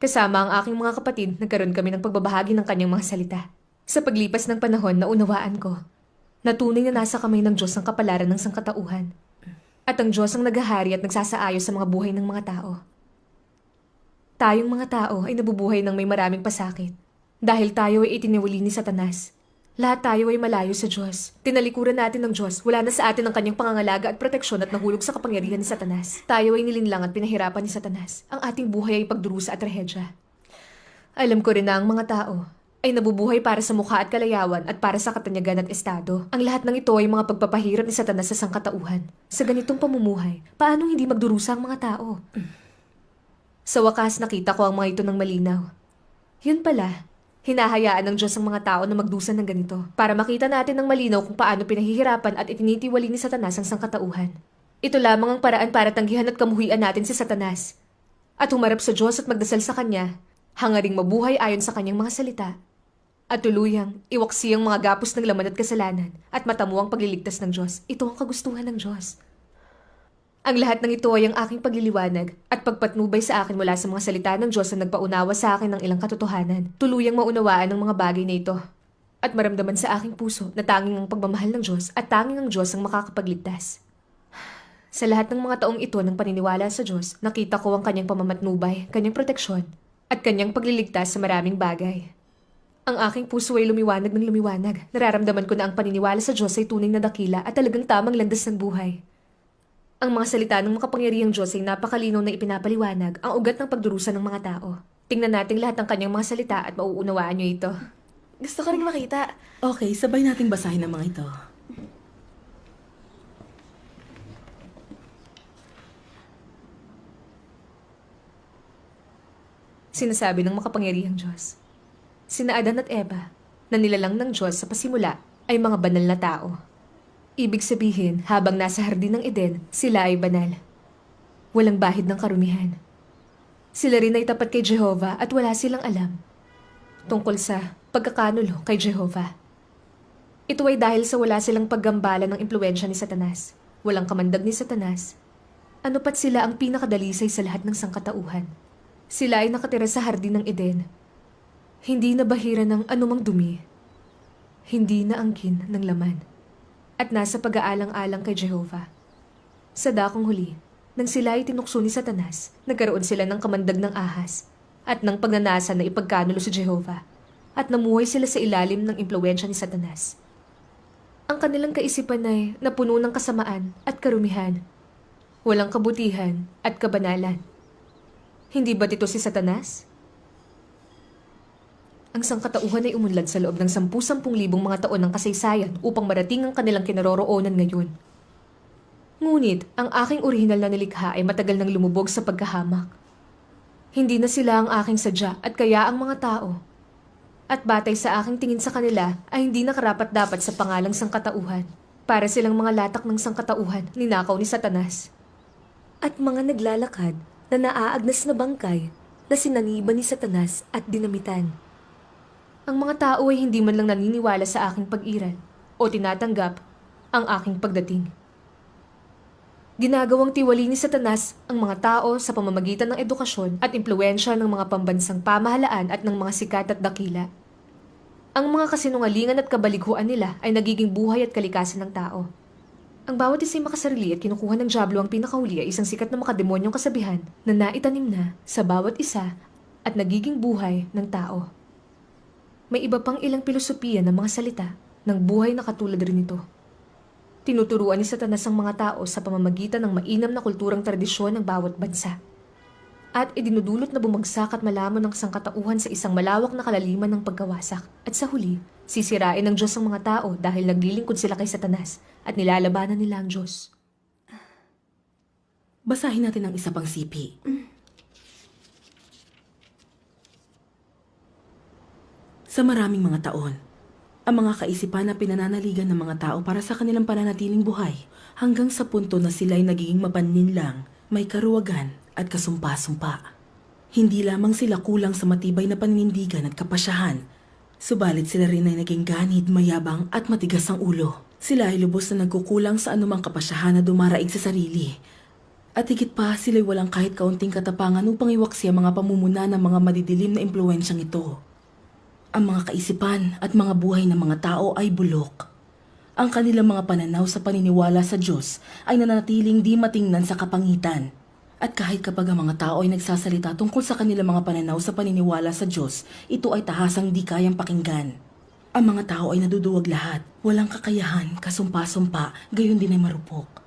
Kasama ang aking mga kapatid, nagkaroon kami ng pagbabahagi ng Kanyang mga salita. Sa paglipas ng panahon, naunawaan ko na tunay na nasa kamay ng Diyos ang kapalaran ng sangkatauhan. At ang Diyos ang naghahari at nagsasaayos sa mga buhay ng mga tao. Tayong mga tao ay nabubuhay ng may maraming pasakit. Dahil tayo ay itiniwali ni Satanas. Lahat tayo ay malayo sa Diyos. Tinalikuran natin ng Diyos. Wala na sa atin ang kanyang pangangalaga at proteksyon at nahulog sa kapangyarihan ni Satanas. Tayo ay nilinlang at pinahirapan ni Satanas. Ang ating buhay ay pagdurusa at trahedya. Alam ko rin na ang mga tao ay nabubuhay para sa mukha at kalayawan at para sa katanyagan at estado. Ang lahat ng ito ay mga pagpapahirap ni Satanas sa sangkatauhan. Sa ganitong pamumuhay, paanong hindi magdurusa ang mga tao? Sa wakas, nakita ko ang mga ito ng malinaw. Yun pala, hinahayaan ng Diyos ang mga tao na magdusa ng ganito para makita natin ng malinaw kung paano pinahihirapan at itinitiwali ni Satanas ang sangkatauhan. Ito lamang ang paraan para tanggihan at kamuhian natin si Satanas at humarap sa Diyos at magdasal sa Kanya, hangaring mabuhay ayon sa Kanyang mga salita. At tuluyang, iwaksi ang mga gapos ng laman at kasalanan at matamo ang pagliligtas ng Diyos. Ito ang kagustuhan ng Diyos. Ang lahat ng ito ay ang aking pagliliwanag at pagpatnubay sa akin mula sa mga salita ng Diyos na nagpaunawa sa akin ng ilang katotohanan. Tuluyang maunawaan ang mga bagay na ito at maramdaman sa aking puso na tanging ang pagmamahal ng Diyos at tanging ang Diyos ang makakapagligtas. Sa lahat ng mga taong ito ng paniniwala sa Diyos, nakita ko ang kanyang pamamatnubay, kanyang proteksyon at kanyang pagliligtas sa maraming bagay. Ang aking puso ay lumiwanag ng lumiwanag. Nararamdaman ko na ang paniniwala sa Diyos ay tunay na dakila at talagang tamang landas ng buhay. Ang mga salita ng makapangyarihang Diyos ay napakalinaw na ipinapaliwanag ang ugat ng pagdurusa ng mga tao. Tingnan natin lahat ng kanyang mga salita at mauunawaan niyo ito. Gusto ko rin makita. Okay, sabay nating basahin ang mga ito. Sinasabi ng makapangyarihang Diyos. Sina Adan at Eva, na nilalang ng Diyos sa pasimula, ay mga banal na tao. Ibig sabihin, habang nasa hardin ng Eden, sila ay banal. Walang bahid ng karumihan. Sila rin ay tapat kay Jehovah at wala silang alam tungkol sa pagkakanulo kay Jehovah. Ito ay dahil sa wala silang paggambala ng impluensya ni Satanas. Walang kamandag ni Satanas. Ano pat sila ang pinakadalisay sa lahat ng sangkatauhan. Sila ay nakatira sa hardin ng Eden. Hindi na bahira ng anumang dumi. Hindi na angkin ng laman. At nasa pag-aalang-alang kay Jehovah. Sa dakong huli, nang sila ay tinukso ni Satanas, nagkaroon sila ng kamandag ng ahas at ng pagnanasa na ipagkanulo si Jehovah at namuhay sila sa ilalim ng impluensya ni Satanas. Ang kanilang kaisipan ay napuno ng kasamaan at karumihan, walang kabutihan at kabanalan. Hindi ba't ito si Satanas? Ang sangkatauhan ay umunlad sa loob ng 10,000 mga taon ng kasaysayan upang marating ang kanilang kinaroroonan ngayon. Ngunit, ang aking orihinal na nilikha ay matagal nang lumubog sa pagkahamak. Hindi na sila ang aking sadya at kaya ang mga tao. At batay sa aking tingin sa kanila ay hindi nakarapat-dapat sa pangalang sangkatauhan. Para silang mga latak ng sangkatauhan, ninakaw ni Satanas. At mga naglalakad na naaagnas na bangkay na sinaniban ni Satanas at dinamitan. Ang mga tao ay hindi man lang naniniwala sa aking pag-iral o tinatanggap ang aking pagdating. Ginagawang tiwali ni Satanas ang mga tao sa pamamagitan ng edukasyon at impluensya ng mga pambansang pamahalaan at ng mga sikat at dakila. Ang mga kasinungalingan at kabalighuan nila ay nagiging buhay at kalikasan ng tao. Ang bawat isa'y makasarili at kinukuha ng dyablo ang pinakahuli ay isang sikat na makademonyong kasabihan na naitanim na sa bawat isa at nagiging buhay ng tao. May iba pang ilang pilosopiya ng mga salita ng buhay na katulad rin ito. Tinuturuan ni Satanas ang mga tao sa pamamagitan ng mainam na kulturang tradisyon ng bawat bansa. At idinudulot na bumagsak at malamon ng sangkatauhan sa isang malawak na kalaliman ng pagkawasak. At sa huli, sisirain ng Diyos ang mga tao dahil naglilingkod sila kay Satanas at nilalabanan nila ang Diyos. Basahin natin ang isa pang sipi. Sa maraming mga taon, ang mga kaisipan na pinananaligan ng mga tao para sa kanilang pananatiling buhay, hanggang sa punto na sila'y nagiging mapanlinlang, may karuwagan at kasumpa-sumpa. Hindi lamang sila kulang sa matibay na paninindigan at kapasyahan, subalit sila rin ay naging ganid, mayabang at matigas ang ulo. Sila ay lubos na nagkukulang sa anumang kapasyahan na dumaraig sa sarili. At higit pa, sila'y walang kahit kaunting katapangan upang iwaksi ang mga pamumuna ng mga madidilim na impluensyang ito. Ang mga kaisipan at mga buhay ng mga tao ay bulok. Ang kanilang mga pananaw sa paniniwala sa Diyos ay nanatiling di matingnan sa kapangitan. At kahit kapag ang mga tao ay nagsasalita tungkol sa kanilang mga pananaw sa paniniwala sa Diyos, ito ay tahasang di kayang pakinggan. Ang mga tao ay naduduwag lahat, walang kakayahan, kasumpa-sumpa, gayon din ay marupok.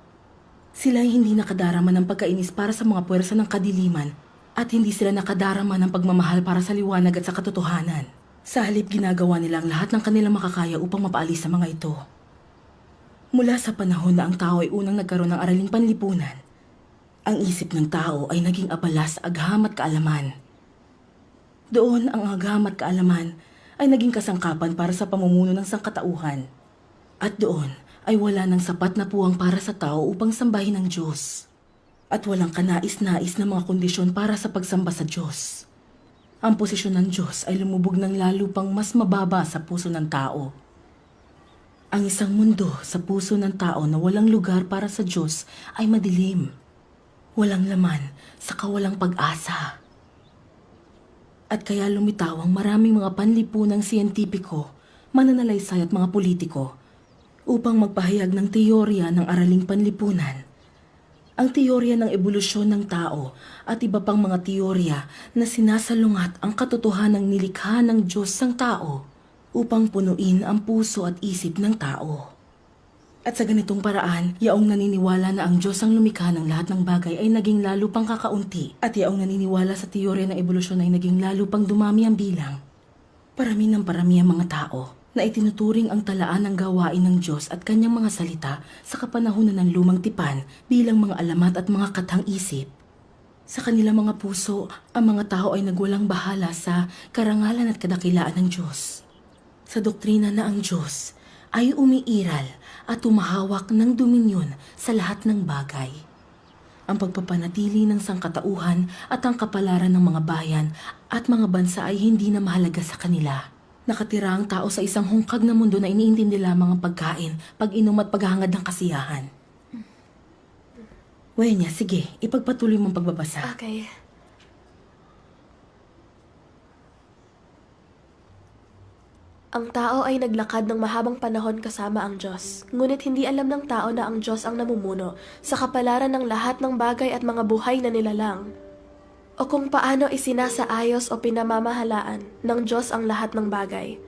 Sila ay hindi nakadarama ng pagkainis para sa mga puwersa ng kadiliman at hindi sila nakadarama ng pagmamahal para sa liwanag at sa katotohanan. Sa halip ginagawa nila ang lahat ng kanilang makakaya upang mapaalis sa mga ito. Mula sa panahon na ang tao ay unang nagkaroon ng araling panlipunan, ang isip ng tao ay naging abala sa agham at kaalaman. Doon ang agham at kaalaman ay naging kasangkapan para sa pamumuno ng sangkatauhan. At doon ay wala ng sapat na puwang para sa tao upang sambahin ang Diyos. At walang kanais-nais na mga kondisyon para sa pagsamba sa Diyos. Ang posisyon ng Diyos ay lumubog ng lalo pang mas mababa sa puso ng tao. Ang isang mundo sa puso ng tao na walang lugar para sa Diyos ay madilim. Walang laman, saka walang pag-asa. At kaya lumitaw ang maraming mga panlipunang siyentipiko, mananalaysay at mga politiko upang magpahayag ng teorya ng araling panlipunan. Ang teorya ng ebolusyon ng tao at iba pang mga teorya na sinasalungat ang katotohanang nilikha ng Diyos ng tao upang punuin ang puso at isip ng tao. At sa ganitong paraan, yaong naniniwala na ang Diyos ang lumikha ng lahat ng bagay ay naging lalo pang kakaunti at yaong naniniwala sa teorya ng ebolusyon ay naging lalo pang dumami ang bilang. Parami ng parami ang mga tao na itinuturing ang talaan ng gawain ng Diyos at kanyang mga salita sa kapanahunan ng lumang tipan bilang mga alamat at mga kathang isip. Sa kanilang mga puso, ang mga tao ay nagwalang bahala sa karangalan at kadakilaan ng Diyos. Sa doktrina na ang Diyos ay umiiral at tumahawak ng dominyon sa lahat ng bagay. Ang pagpapanatili ng sangkatauhan at ang kapalaran ng mga bayan at mga bansa ay hindi na mahalaga sa kanila. Nakatira ang tao sa isang hungkag na mundo na iniintindi lamang ang pagkain, pag-inom at paghahangad ng kasiyahan. Wenya, sige, ipagpatuloy mong pagbabasa. Okay. Ang tao ay naglakad ng mahabang panahon kasama ang Diyos. Ngunit hindi alam ng tao na ang Diyos ang namumuno sa kapalaran ng lahat ng bagay at mga buhay na nilalang. O kung paano isinasaayos o pinamamahalaan ng Diyos ang lahat ng bagay.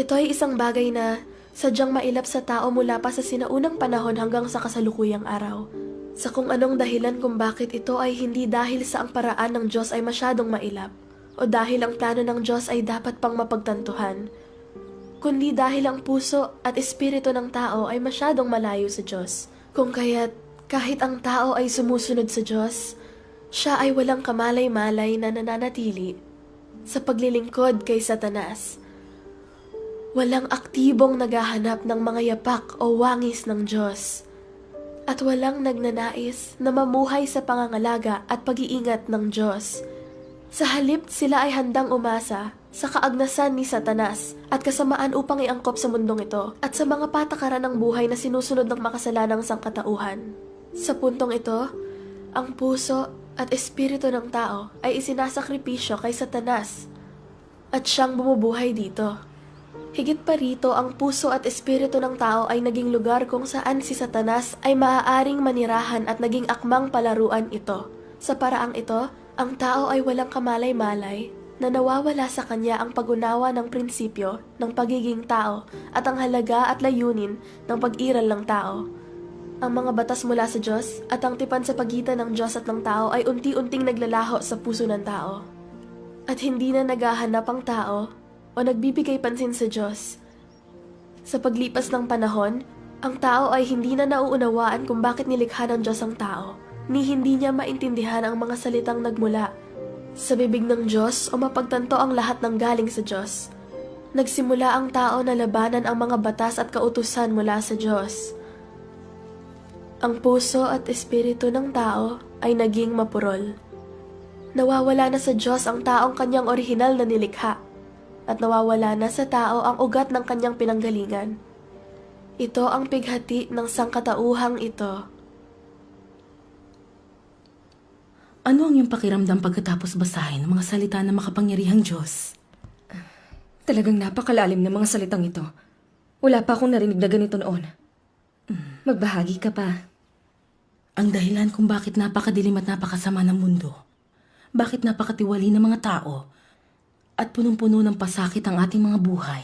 Ito ay isang bagay na sadyang mailap sa tao mula pa sa sinaunang panahon hanggang sa kasalukuyang araw. Sa kung anong dahilan kung bakit ito ay hindi dahil sa ang paraan ng Diyos ay masyadong mailap o dahil ang plano ng Diyos ay dapat pang mapagtantuhan, kundi dahil ang puso at espiritu ng tao ay masyadong malayo sa Diyos. Kung kaya't kahit ang tao ay sumusunod sa Diyos, siya ay walang kamalay-malay na nananatili sa paglilingkod kay Satanas. Walang aktibong naghahanap ng mga yapak o wangis ng Diyos. At walang nagnanais na mamuhay sa pangangalaga at pag-iingat ng Diyos. Sa halip, sila ay handang umasa sa kaagnasan ni Satanas at kasamaan upang iangkop sa mundong ito at sa mga patakaran ng buhay na sinusunod ng makasalanang sangkatauhan. Sa puntong ito, ang puso at espiritu ng tao ay isinasakripisyo kay Satanas at siyang bumubuhay dito. Higit pa rito, ang puso at espiritu ng tao ay naging lugar kung saan si Satanas ay maaaring manirahan at naging akmang palaruan ito. Sa paraang ito, ang tao ay walang kamalay-malay na nawawala sa kanya ang pag-unawa ng prinsipyo ng pagiging tao at ang halaga at layunin ng pag-iral ng tao. Ang mga batas mula sa Diyos at ang tipan sa pagitan ng Diyos at ng tao ay unti-unting naglalaho sa puso ng tao. At hindi na naghahanap ang tao o nagbibigay pansin sa Diyos. Sa paglipas ng panahon, ang tao ay hindi na nauunawaan kung bakit nilikha ng Diyos ang tao, ni hindi niya maintindihan ang mga salitang nagmula sa bibig ng Diyos o mapagtanto ang lahat ng galing sa Diyos. Nagsimula ang tao na labanan ang mga batas at kautusan mula sa Diyos. Ang puso at espiritu ng tao ay naging mapurol. Nawawala na sa Diyos ang taong kanyang orihinal na nilikha, at nawawala na sa tao ang ugat ng kanyang pinanggalingan. Ito ang pighati ng sangkatauhang ito. Ano ang iyong pakiramdam pagkatapos basahin ang mga salita ng makapangyarihang Diyos? Talagang napakalalim ng mga salitang ito. Wala pa akong narinig na ganito noon. Magbahagi ka pa. Ang dahilan kung bakit napakadilim at napakasama ng mundo, bakit napakatiwali ng mga tao, at punong-puno ng pasakit ang ating mga buhay.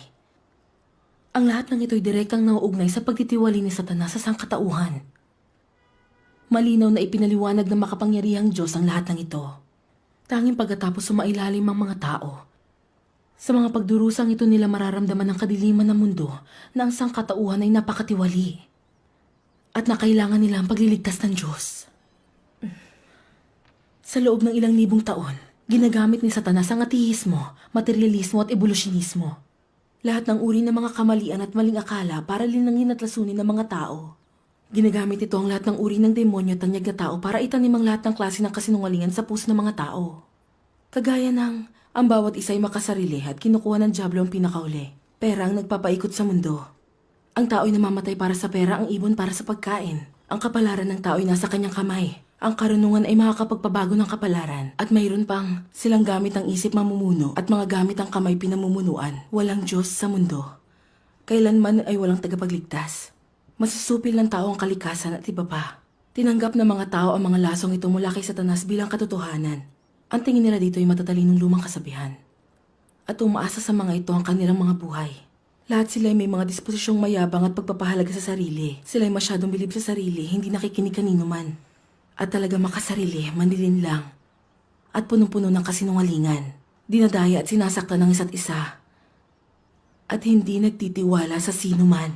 Ang lahat ng ito'y direktang nauugnay sa pagtitiwali ni Satanas sa sangkatauhan. Malinaw na ipinaliwanag ng makapangyarihang Diyos ang lahat ng ito. Tanging pagkatapos sumailalim ang mga tao, sa mga pagdurusang ito nila mararamdaman ng kadiliman ng mundo na ang sangkatauhan ay napakatiwali at na kailangan nila ang pagliligtas ng Diyos. Sa loob ng ilang libong taon, ginagamit ni Satanas ang ateismo, materialismo at evolusyonismo. Lahat ng uri ng mga kamalian at maling akala para linangin at lasunin ng mga tao. Ginagamit ito ang lahat ng uri ng demonyo at tanyag na tao para itanim ang lahat ng klase ng kasinungalingan sa puso ng mga tao. Kagaya ng ang bawat isa ay makasarili at kinukuha ng dyablo ang pinakauli. Pera ang nagpapaikot sa mundo. Ang tao ay namamatay para sa pera, ang ibon para sa pagkain. Ang kapalaran ng tao ay nasa kanyang kamay. Ang karunungan ay makakapagpabago ng kapalaran. At mayroon pang silang gamit ang isip mamumuno at mga gamit ang kamay pinamumunuan. Walang Diyos sa mundo. Kailanman ay walang tagapagligtas. Masusupil ng tao ang kalikasan at iba pa. Tinanggap ng mga tao ang mga lasong ito mula kay Satanas bilang katotohanan. Ang tingin nila dito ay matatalinong lumang kasabihan. At umaasa sa mga ito ang kanilang mga buhay. Lahat sila ay may mga disposisyong mayabang at pagpapahalaga sa sarili. Sila ay masyadong bilib sa sarili, hindi nakikinig kanino man. At talaga makasarili, manilin lang. At punong-puno ng kasinungalingan. Dinadaya at sinasaktan ng isa't isa. At hindi nagtitiwala sa sino man.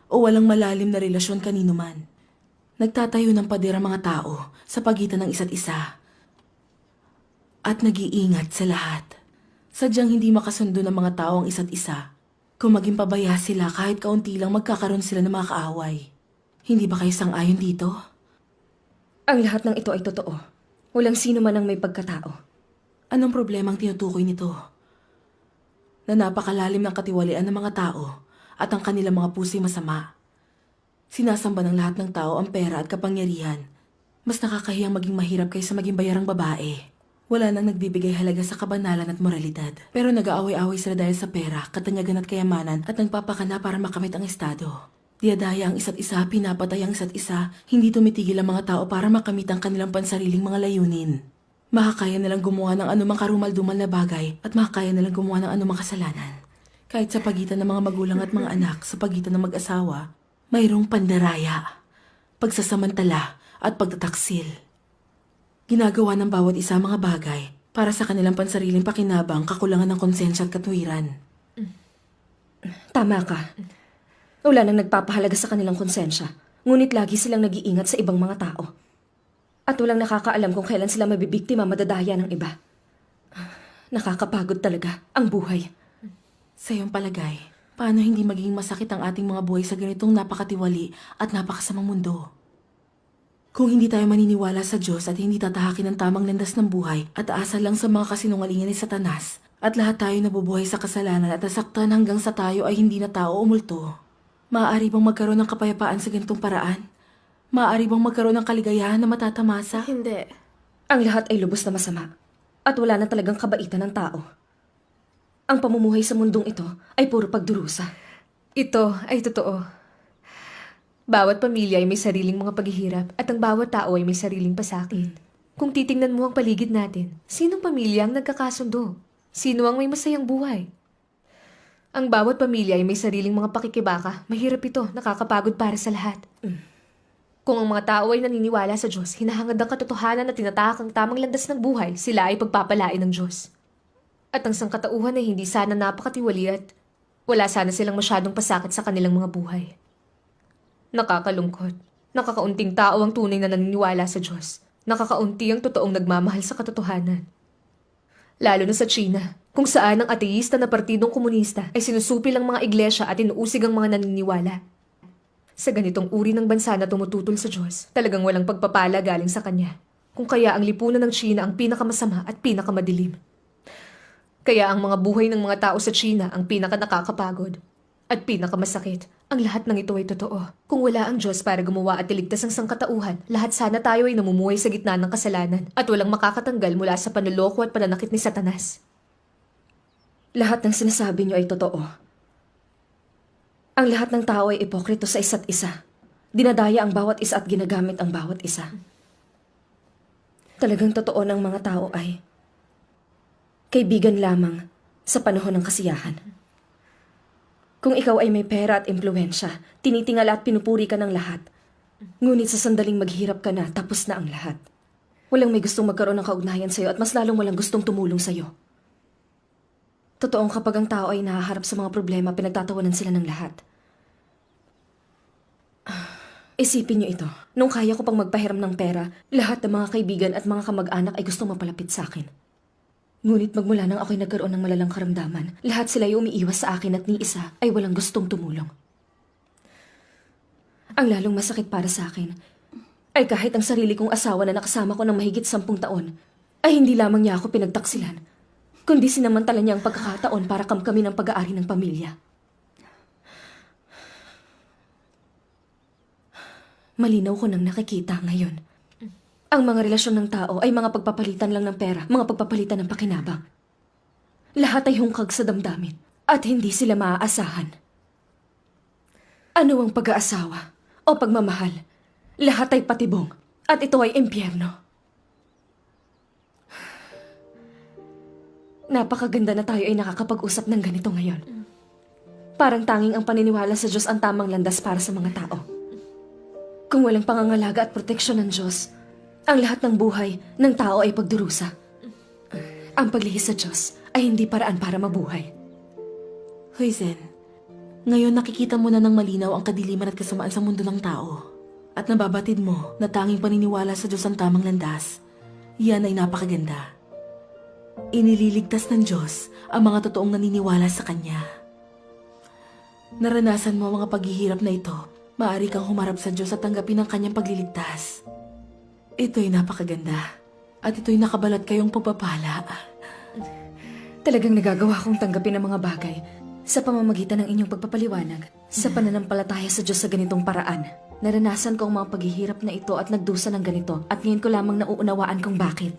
O walang malalim na relasyon kanino man. Nagtatayo ng pader ang mga tao sa pagitan ng isa't isa. At nag-iingat sa lahat. Sadyang hindi makasundo ng mga tao ang isa't isa. Kung maging pabaya sila kahit kaunti lang magkakaroon sila ng mga kaaway. Hindi ba kayo sang-ayon dito? Ang lahat ng ito ay totoo. Walang sino man ang may pagkatao. Anong problema ang tinutukoy nito? Na napakalalim ng katiwalian ng mga tao at ang kanilang mga puso'y masama. Sinasamba ng lahat ng tao ang pera at kapangyarihan. Mas nakakahiyang maging mahirap kaysa maging bayarang babae. Wala nang nagbibigay halaga sa kabanalan at moralidad. Pero nag-aaway-away sila dahil sa pera, katanyagan at kayamanan at nagpapakana para makamit ang estado. Diadaya ang isa't isa, pinapatay ang isa't isa, hindi tumitigil ang mga tao para makamit ang kanilang pansariling mga layunin. Makakaya nilang gumawa ng anumang karumal-dumal na bagay at makakaya nilang gumawa ng anumang kasalanan. Kahit sa pagitan ng mga magulang at mga anak, sa pagitan ng mag-asawa, mayroong pandaraya, pagsasamantala at pagtataksil. Ginagawa ng bawat isa mga bagay para sa kanilang pansariling pakinabang, kakulangan ng konsensya at katwiran. Tama ka. Wala nang nagpapahalaga sa kanilang konsensya, ngunit lagi silang nag-iingat sa ibang mga tao. At walang nakakaalam kung kailan sila mabibiktima, madadaya ng iba. Nakakapagod talaga ang buhay. Sa iyong palagay, paano hindi magiging masakit ang ating mga buhay sa ganitong napakatiwali at napakasamang mundo? Kung hindi tayo maniniwala sa Diyos at hindi tatahakin ang tamang landas ng buhay at aasa lang sa mga kasinungalingan ni Satanas, at lahat tayo nabubuhay sa kasalanan at nasaktan hanggang sa tayo ay hindi na tao o multo, maaari bang magkaroon ng kapayapaan sa ganitong paraan? Maaari bang magkaroon ng kaligayahan na matatamasa? Hindi. Ang lahat ay lubos na masama at wala na talagang kabaitan ng tao. Ang pamumuhay sa mundong ito ay puro pagdurusa. Ito ay totoo. Bawat pamilya ay may sariling mga paghihirap at ang bawat tao ay may sariling pasakit. Kung titingnan mo ang paligid natin, sinong pamilya ang nagkakasundo? Sino ang may masayang buhay? Ang bawat pamilya ay may sariling mga pakikibaka. Mahirap ito, nakakapagod para sa lahat. Kung ang mga tao ay naniniwala sa Diyos, hinahangad ang katotohanan at tinatahak ang tamang landas ng buhay, sila ay pagpapalain ng Diyos. At ang sangkatauhan ay hindi sana napakatiwali at wala sana silang masyadong pasakit sa kanilang mga buhay. Nakakalungkot. Nakakaunting tao ang tunay na naniniwala sa Diyos. Nakakaunti ang totoong nagmamahal sa katotohanan. Lalo na sa China, Kung saan ang ateísta na partidong komunista ay sinusupil ang mga iglesia at inuusig ang mga naniniwala. Sa ganitong uri ng bansa na tumututol sa Diyos, talagang walang pagpapala galing sa Kanya. Kung kaya ang lipunan ng China ang pinakamasama at pinakamadilim. Kaya ang mga buhay ng mga tao sa China ang pinakanakakapagod at pinakamasakit. Ang lahat ng ito ay totoo. Kung wala ang Diyos para gumawa at iligtas ang sangkatauhan, lahat sana tayo ay namumuhay sa gitna ng kasalanan at walang makakatanggal mula sa panloloko at pananakit ni Satanas. Lahat ng sinasabi niyo ay totoo. Ang lahat ng tao ay ipokrito sa isa't isa. Dinadaya ang bawat isa at ginagamit ang bawat isa. Talagang totoo ng mga tao ay kaibigan lamang sa panahon ng kasiyahan. Kung ikaw ay may pera at impluensya, tinitingala at pinupuri ka ng lahat. Ngunit sa sandaling maghirap ka na, tapos na ang lahat. Walang may gustong magkaroon ng kaugnayan sa'yo at mas lalong walang gustong tumulong sa'yo. Totoong kapag ang tao ay nahaharap sa mga problema, pinagtatawanan sila ng lahat. Isipin niyo ito. Nung kaya ko pang magpahiram ng pera, lahat ng mga kaibigan at mga kamag-anak ay gustong mapalapit sa akin. Ngunit magmula nang ako'y nagkaroon ng malalang karamdaman, lahat sila ay umiiwas sa akin at ni isa ay walang gustong tumulong. Ang lalong masakit para sa akin ay kahit ang sarili kong asawa na nakasama ko ng mahigit 10 taon ay hindi lamang niya ako pinagtaksilan, kundi sinamantala niya ang pagkakataon para kamkamin ang pag-aari ng pamilya. Malinaw ko nang nakikita ngayon. Ang mga relasyon ng tao ay mga pagpapalitan lang ng pera, mga pagpapalitan ng pakinabang. Lahat ay hungkag sa damdamin at hindi sila maaasahan. Ano ang pag-aasawa o pagmamahal? Lahat ay patibong at ito ay impyerno. Napakaganda na tayo ay nakakapag-usap ng ganito ngayon. Parang tanging ang paniniwala sa Diyos ang tamang landas para sa mga tao. Kung walang pangangalaga at proteksyon ng Diyos, ang lahat ng buhay ng tao ay pagdurusa. Ang paglihis sa Diyos ay hindi paraan para mabuhay. Hoy Zen, ngayon nakikita mo na ng malinaw ang kadiliman at kasamaan sa mundo ng tao. At nababatid mo na tanging paniniwala sa Diyos ang tamang landas. Yan ay napakaganda. Inililigtas ng Diyos ang mga totoong naniniwala sa Kanya. Naranasan mo ang mga paghihirap na ito, maaari kang humarap sa Diyos at tanggapin ang Kanyang pagliligtas. Ito'y napakaganda. At ito'y nakabalat kayong pagpapala. Talagang nagagawa kong tanggapin ang mga bagay sa pamamagitan ng inyong pagpapaliwanag sa pananampalataya sa Diyos sa ganitong paraan. Naranasan ko ang mga paghihirap na ito at nagdusa ng ganito at ngayon ko lamang nauunawaan kung bakit.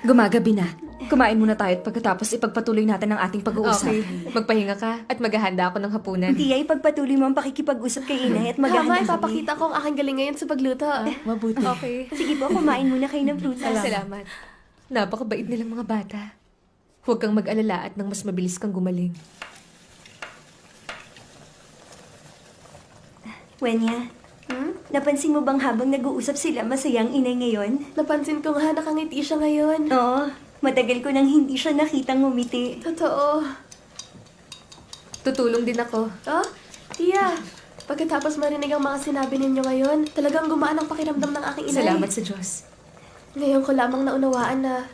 Gumagabi na. Kumain muna tayo at pagkatapos ipagpatuloy natin ang ating pag-uusap. Okay, magpahinga ka at maghahanda ako ng hapunan. Tia, ipagpatuloy mo ang pakikipag-usap kay Inay at maghahanda Mama, ipapakita ko ang aking galing ngayon sa pagluto. Mabuti. Okay. Sige po, kumain muna kayo ng prutas. Salamat. Napakabait nilang mga bata. Huwag kang mag-alala at nang mas mabilis kang gumaling. Wenya, napansin mo bang habang nag-uusap sila masayang Inay ngayon? Napansin ko nga nakangiti siya ngayon. Oo, matagal ko nang hindi siya nakitang ngumiti. Totoo. Tutulong din ako. Oh, Tia, pagkatapos marinig ang mga sinabi ninyo ngayon, talagang gumaan ang pakiramdam ng aking inay. Salamat sa Diyos. Ngayon ko lamang naunawaan na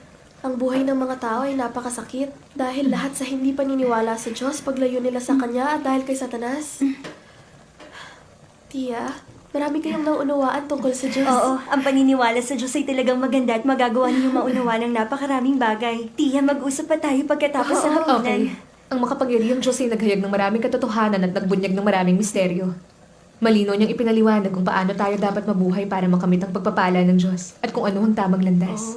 ang buhay ng mga tao ay napakasakit dahil lahat sa hindi paniniwala sa Diyos, paglayo nila sa Kanya at dahil kay Satanas. Tia, marami kayong nauunawaan tungkol sa Diyos. Oo, ang paniniwala sa Diyos ay talagang maganda at magagawa ninyong maunawaan ng napakaraming bagay. Tia, mag-usap pa tayo pagkatapos ng hapunan. Okay. Ang makapangyarihang Diyos ay naghayag ng maraming katotohanan at nagbunyag ng maraming misteryo. Malino niyang ipinaliwanag kung paano tayo dapat mabuhay para makamit ang pagpapala ng Diyos at kung ano ang tamang landas.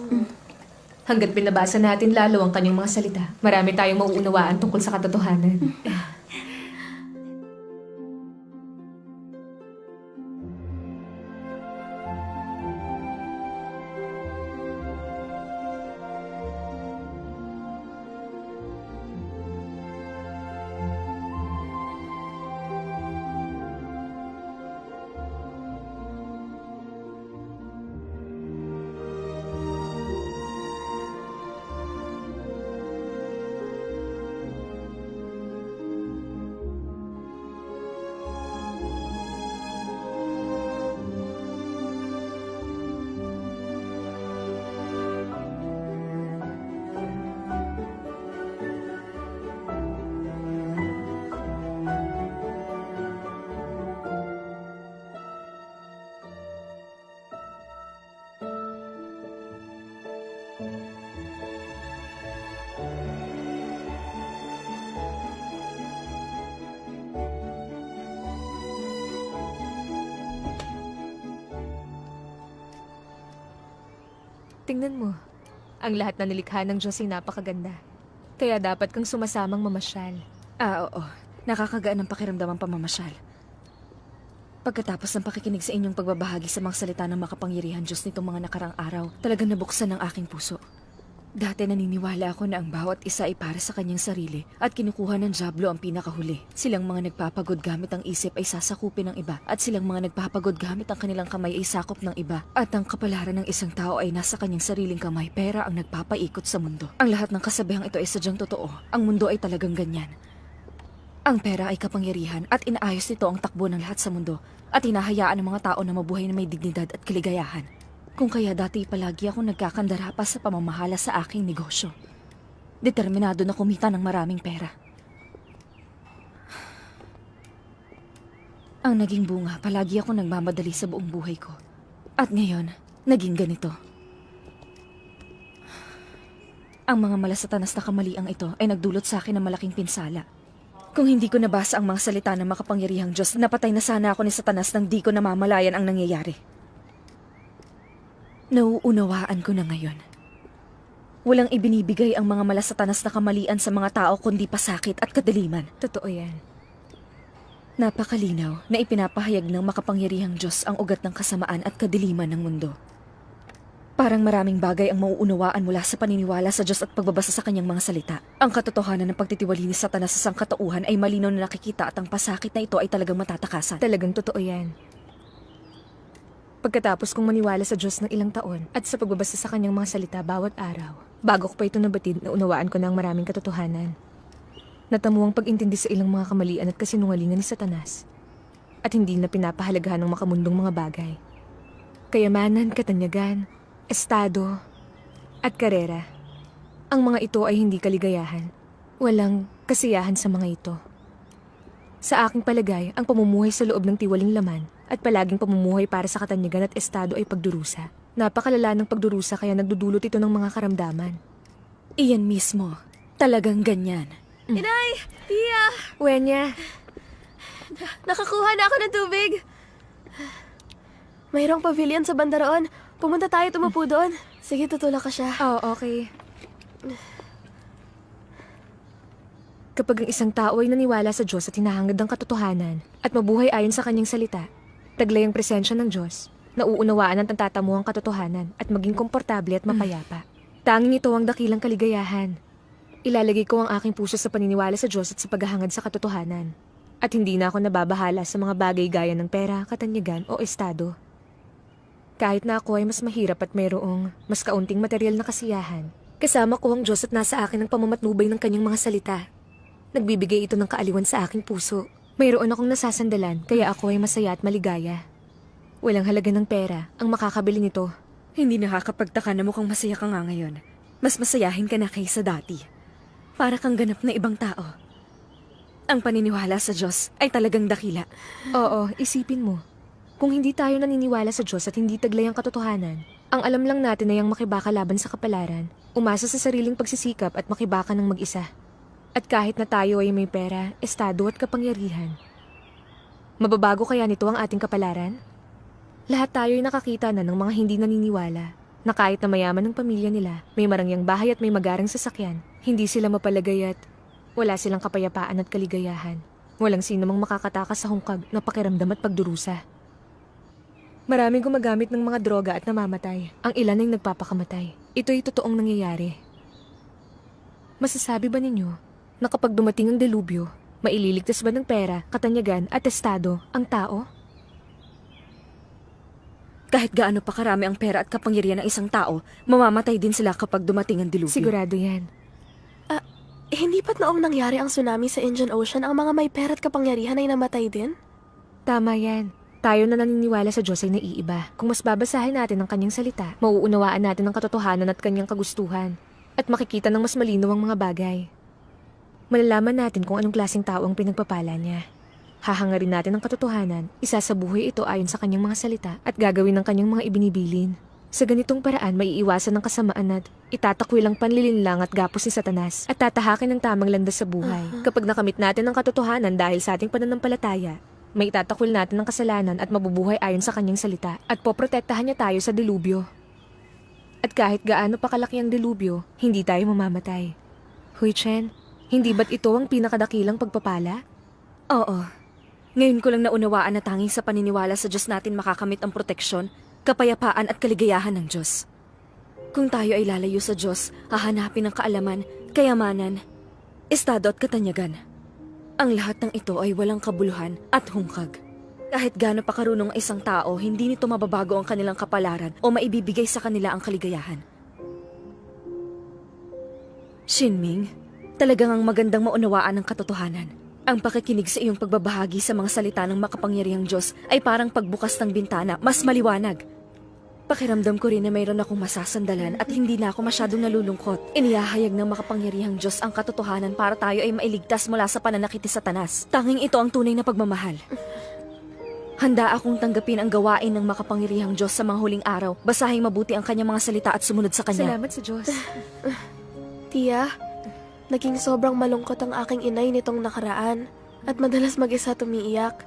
Hanggat binabasa natin lalo ang kanyang mga salita, marami tayong mauunawaan tungkol sa katotohanan. Tingnan mo, ang lahat na nilikha ng Diyos ay napakaganda. Kaya dapat kang sumasamang mamasyal. Oo. Nakakagaan ng pakiramdam ang pamamasyal. Pagkatapos ng pakikinig sa inyong pagbabahagi sa mga salita ng makapangyarihan Diyos nitong mga nakarang araw, talagang nabuksan ang aking puso. Dati naniniwala ako na ang bawat isa ay para sa kanyang sarili at kinukuha ng Diablo ang pinakahuli. Silang mga nagpapagod gamit ang isip ay sasakupin ng iba at silang mga nagpapagod gamit ang kanilang kamay ay sakop ng iba. At ang kapalaran ng isang tao ay nasa kanyang sariling kamay, pera ang nagpapaikot sa mundo. Ang lahat ng kasabihang ito ay sadyang totoo. Ang mundo ay talagang ganyan. Ang pera ay kapangyarihan at inaayos nito ang takbo ng lahat sa mundo at hinahayaan ng mga tao na mabuhay na may dignidad at kaligayahan. Kung kaya dati palagi ako nagkakandara pa sa pamamahala sa aking negosyo. Determinado na kumita ng maraming pera. Ang naging bunga, palagi ako nagmamadali sa buong buhay ko. At ngayon, naging ganito. Ang mga malasatanas na kamaliang ito ay nagdulot sa akin ng malaking pinsala. Kung hindi ko nabasa ang mga salita ng makapangyarihang Diyos, napatay na sana ako ni Satanas nang di ko namamalayan ang nangyayari. Nauunawaan ko na ngayon. Walang ibinibigay ang mga malasatanas na kamalian sa mga tao kundi pasakit at kadiliman. Totoo yan. Napakalinaw na ipinapahayag ng makapangyarihang Diyos ang ugat ng kasamaan at kadiliman ng mundo. Parang maraming bagay ang mauunawaan mula sa paniniwala sa Diyos at pagbabasa sa kanyang mga salita. Ang katotohanan ng pagtitiwali ni Satanas sa sangkatauhan ay malinaw na nakikita at ang pasakit na ito ay talagang matatakasan. Talagang totoo yan. Pagkatapos kong maniwala sa Diyos ng ilang taon at sa pagbabasa sa kanyang mga salita bawat araw, bago ko pa ito nabatid na unawaan ko na ang maraming katotohanan. Natamuang pag-intindi sa ilang mga kamalian at kasinungalingan ni Satanas at hindi na pinapahalagahan ng makamundong mga bagay. Kayamanan, katanyagan, estado, at karera. Ang mga ito ay hindi kaligayahan. Walang kasiyahan sa mga ito. Sa aking palagay, ang pamumuhay sa loob ng tiwaling laman at palaging pamumuhay para sa katanyagan at estado ay pagdurusa. Napakalala ng pagdurusa kaya nagdudulot ito ng mga karamdaman. Iyan mismo. Talagang ganyan. Inay! Tia! Wenya, Nakakuha na ako ng tubig! Mayroong pavilion sa banda roon. Pumunta tayo, tumupo doon. Sige, tutulak ka siya. oh, okay. Kapag ang isang tao ay naniwala sa Diyos at hinahangad ng katotohanan at mabuhay ayon sa kanyang salita, taglay ang presensya ng Diyos, nauunawaan ang tatamuang katotohanan at maging komportable at mapayapa. Tanging ito ang dakilang kaligayahan. Ilalagay ko ang aking puso sa paniniwala sa Diyos at sa paghahangad sa katotohanan. At hindi na ako nababahala sa mga bagay gaya ng pera, katanyagan o estado. Kahit na ako ay mas mahirap at mayroong mas kaunting material na kasiyahan, kasama ko ang Diyos at nasa akin ang pamamatnubay ng kanyang mga salita. Nagbibigay ito ng kaaliwan sa aking puso. Mayroon akong nasasandalan, kaya ako ay masaya at maligaya. Walang halaga ng pera ang makakabili nito. Hindi nakakapagtaka na mukhang masaya ka nga ngayon. Mas masayahin ka na kaysa dati. Para kang ganap na ibang tao. Ang paniniwala sa Diyos ay talagang dakila. Oo, isipin mo. Kung hindi tayo naniniwala sa Diyos at hindi taglay ang katotohanan, ang alam lang natin ay ang makibaka laban sa kapalaran, umasa sa sariling pagsisikap at makibaka ng mag-isa. At kahit na tayo ay may pera, estado at kapangyarihan, mababago kaya nito ang ating kapalaran? Lahat tayo ay nakakita na ng mga hindi naniniwala na kahit na mayaman ng pamilya nila, may marangyang bahay at may magarang sasakyan, hindi sila mapalagay at wala silang kapayapaan at kaligayahan. Walang sino mang makakatakas sa hungkag na pakiramdam at pagdurusa. Maraming gumagamit ng mga droga at namamatay. Ang ilan ay nagpapakamatay. Ito'y totoong nangyayari. Masasabi ba ninyo na kapag dumating ang delubyo, maililigtas ba ng pera, katanyagan at estado ang tao? Kahit gaano pa karami ang pera at kapangyarihan ng isang tao, mamamatay din sila kapag dumating ang dilubyo. Sigurado yan. Hindi ba't noong nangyari ang tsunami sa Indian Ocean, ang mga may pera at kapangyarihan ay namatay din? Tama yan. Tayo na naniniwala sa Diyos ay naiiba. Kung mas babasahin natin ang kanyang salita, mauunawaan natin ang katotohanan at kanyang kagustuhan. At makikita ng mas malinaw ang mga bagay. Malalaman natin kung anong klaseng tao ang pinagpapala niya. Hahangarin natin ang katotohanan, isasabuhay ito ayon sa kanyang mga salita at gagawin ng kanyang mga ibinibilin. Sa ganitong paraan, maiiwasan ng kasamaan at itatakwil ang panlilinlang at gapos ni Satanas at tatahakin ng tamang landas sa buhay. Kapag nakamit natin ang katotohanan dahil sa ating pananampalataya, may itatakwil natin ang kasalanan at mabubuhay ayon sa kanyang salita at poprotektahan niya tayo sa dilubyo. At kahit gaano pa kalaki ang dilubyo, hindi tayo mamamatay. Hui Chen, hindi ba't ito ang pinakadakilang pagpapala? Oo. Ngayon ko lang naunawaan na tanging sa paniniwala sa Diyos natin makakamit ang proteksyon, kapayapaan at kaligayahan ng Diyos. Kung tayo ay lalayo sa Diyos, hahanapin ang kaalaman, kayamanan, estado at katanyagan. Ang lahat ng ito ay walang kabuluhan at hungkag. Kahit gaano pa karunong ang isang tao, hindi nito mababago ang kanilang kapalaran o maibibigay sa kanila ang kaligayahan. Shinming, talagang ang magandang maunawaan ng katotohanan. Ang pakikinig sa iyong pagbabahagi sa mga salita ng makapangyarihang Diyos ay parang pagbukas ng bintana, mas maliwanag. Pakiramdam ko rin na mayroon akong masasandalan at hindi na ako masyadong nalulungkot. Inihahayag ng makapangyarihang Diyos ang katotohanan para tayo ay mailigtas mula sa pananakit ni Satanas. Tanging ito ang tunay na pagmamahal. Handa akong tanggapin ang gawain ng makapangyarihang Diyos sa mga huling araw. Basahing mabuti ang kanyang mga salita at sumunod sa kanya. Salamat sa Diyos. Tia, naging sobrang malungkot ang aking inay nitong nakaraan at madalas mag-isa tumiiyak.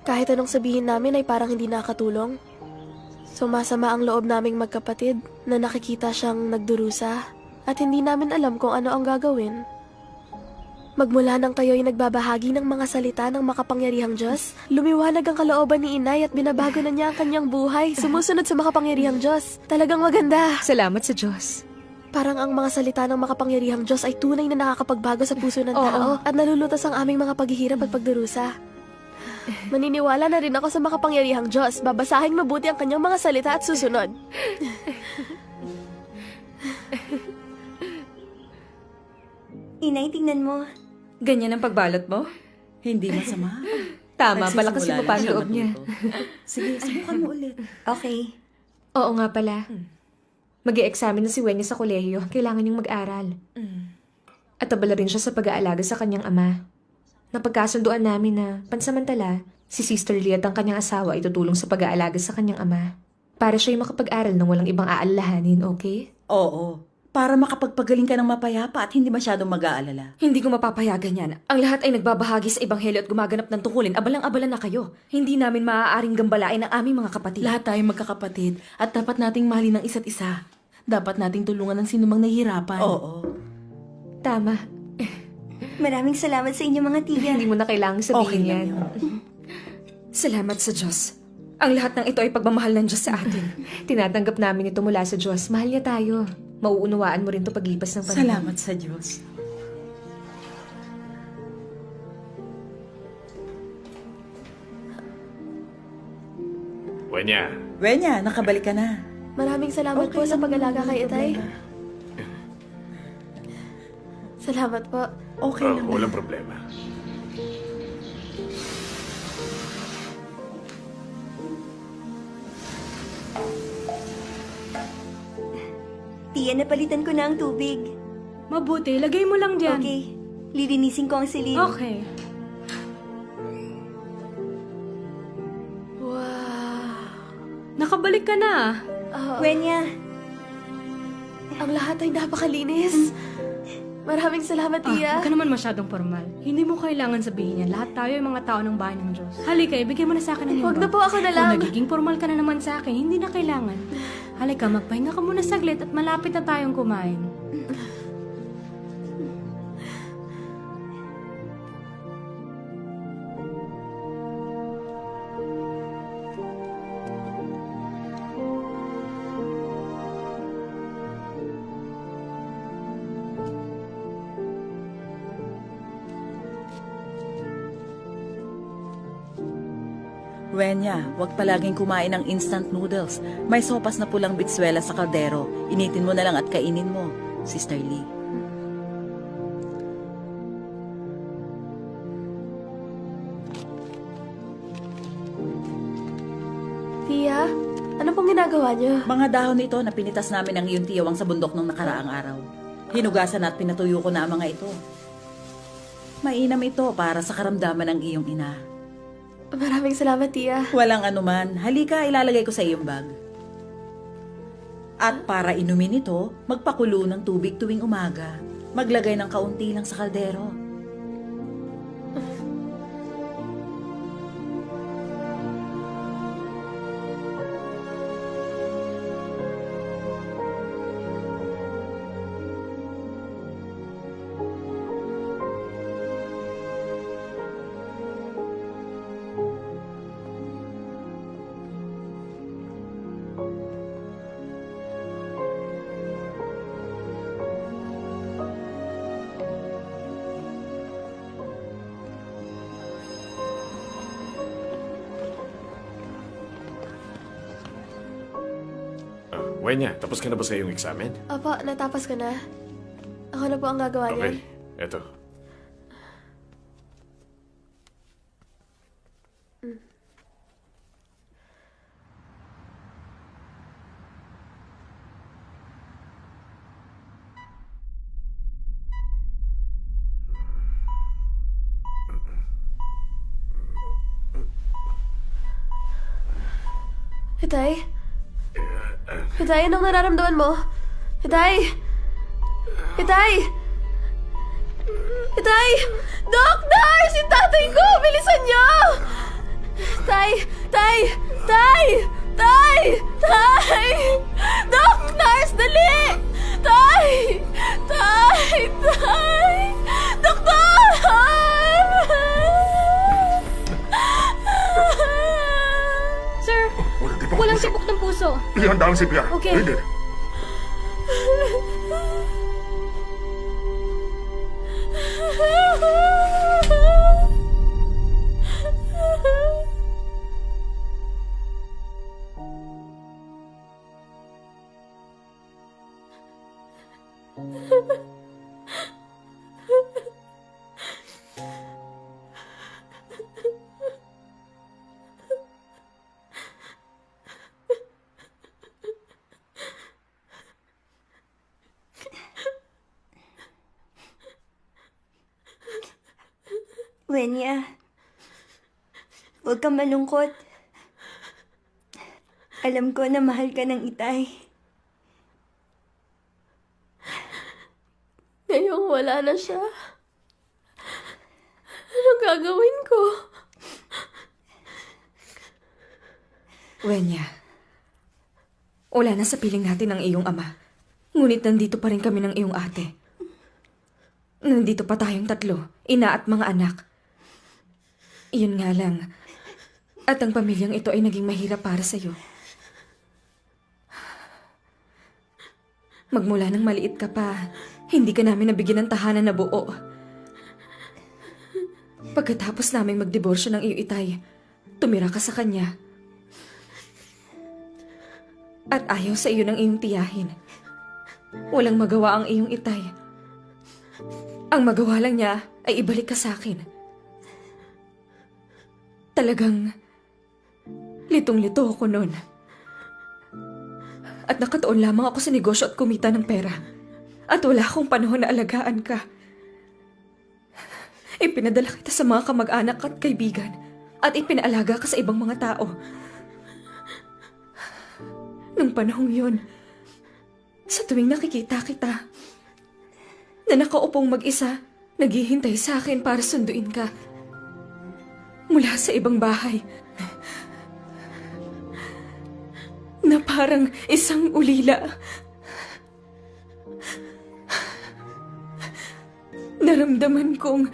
Kahit anong sabihin namin ay parang hindi nakatulong. Sumasama ang loob naming magkapatid na nakikita siyang nagdurusa at hindi namin alam kung ano ang gagawin. Magmula nang kayo'y nagbabahagi ng mga salita ng makapangyarihang Diyos, lumiwanag ang kalooban ni inay at binabago na niya ang kanyang buhay, sumusunod sa makapangyarihang Diyos. Talagang maganda. Salamat sa Diyos. Parang ang mga salita ng makapangyarihang Diyos ay tunay na nakakapagbago sa puso ng tao at nalulutas ang aming mga paghihirap at pagdurusa. Maniniwala na rin ako sa makapangyarihang Diyos. Babasahin mabuti ang kanyang mga salita at susunod. Inay, tingnan mo. Ganyan ang pagbalot mo? Hindi masama. Tama, malakas yung Nagsisimula lang loob niya. Sige, subukan mo ulit. Okay. Oo nga pala. Mag-i-examine na si Wenya sa kolehiyo. Kailangan niyang mag-aral. At abala rin siya sa pag-aalaga sa kanyang ama. Napagkasunduan namin na, pansamantala, si Sister Lee at ang kanyang asawa ay tutulong sa pag-aalaga sa kanyang ama. Para siya ay makapag-aral nang walang ibang aalalahanin, okay? Oo. Para makapagpagaling ka ng mapayapa at hindi masyadong mag-aalala. Hindi ko mapapayagan yan. Ang lahat ay nagbabahagi sa ebanghelyo at gumaganap ng tungkulin. Abalang-abala na kayo. Hindi namin maaaring gambalain ang aming mga kapatid. Lahat tayo magkakapatid at dapat nating mahalin ng isa't isa. Dapat nating tulungan ng sinumang nahihirapan. Oo. Tama. Maraming salamat sa inyo mga tiya. Hindi mo na kailangang sabihin yan. Salamat sa Diyos. Ang lahat ng ito ay pagmamahal ng Diyos sa atin. Tinatanggap namin ito mula sa Diyos. Mahal niya tayo. Mauunawaan mo rin ito paglipas ng panahon. Salamat sa Diyos. Wenya, nakabalik ka na. Maraming salamat po sa pag-alaga kay Itay. Salamat po. Okay lang. Walang problema. Tiya, napalitan ko na ang tubig. Mabuti, lagay mo lang dyan. Okay. Lilinisin ko ang silid. Okay. Wow. Nakabalik ka na. Wenya, Ang lahat ay napakalinis. Maraming salamat, Tia. Huwag ka naman masyadong formal. Hindi mo kailangan sabihin yan. Lahat tayo ay mga tao ng bahay ng Diyos. Halika, ibigay mo na sa akin ang iyong Huwag na bag. po, ako na lang. Kung nagiging formal ka na naman sa akin, hindi na kailangan. Halika, magpahinga ka muna saglit at malapit na tayong kumain. Wenya, huwag palaging kumain ng instant noodles. May sopas na pulang bitswela sa kaldero. Initin mo na lang at kainin mo, Sister Lee. Tia, ano pong ginagawa niyo? Mga dahon ito na pinitas namin ang iyong tiyawang sa bundok nung nakaraang araw. Hinugasan at pinatuyo ko na ang mga ito. Mainam ito para sa karamdaman ng iyong ina. Maraming salamat, Tia. Walang anuman. Halika, ilalagay ko sa iyong bag. At para inumin ito, magpakulo ng tubig tuwing umaga. Maglagay ng kaunti lang sa kaldero. Wenya, tapos ka na ba sa iyong eksamen? Opo, natapos ko na. Ako na po ang gagawa niyan. Okay, eto. Itay? Itay, anong nararamdaman mo? Itay! Itay! Itay! Doc! Nurse! Yung tatay ko! Bilisan niyo! Tay! Tay! Tay! Tay! Tay! Doc! Nurse! Dali! Tay! Tay! Tay! Doktor! Sir, walang tibok ng puso. Ihanda ang CPR. Okay. Ready. Wenya, huwag kang malungkot. Alam ko na mahal ka ng Itay. Ngayong wala na siya. Anong gagawin ko? Wenya, wala na sa piling natin ang iyong ama. Ngunit nandito pa rin kami ng iyong ate. Nandito pa tayong tatlo, ina at mga anak. Iyon nga lang. At ang pamilyang ito ay naging mahirap para sa'yo. Magmula nang maliit ka pa, hindi ka namin nabigyan ng tahanan na buo. Pagkatapos naming magdiborsyo ng iyo Itay, tumira ka sa kanya. At ayaw sa iyo ng iyong tiyahin. Walang magawa ang iyong Itay. Ang magawa lang niya ay ibalik ka sa akin. Talagang litong-lito ako noon. At nakatuon lamang ako sa negosyo at kumita ng pera. At wala akong panahon na alagaan ka. Ipinadala kita sa mga kamag-anak at kaibigan. At ipinaalaga ka sa ibang mga tao. Nung panahong yun, sa tuwing nakikita kita, na nakaupong mag-isa, naghihintay sa akin para sunduin ka. Mula sa ibang bahay. Na parang isang ulila. Naramdaman kong...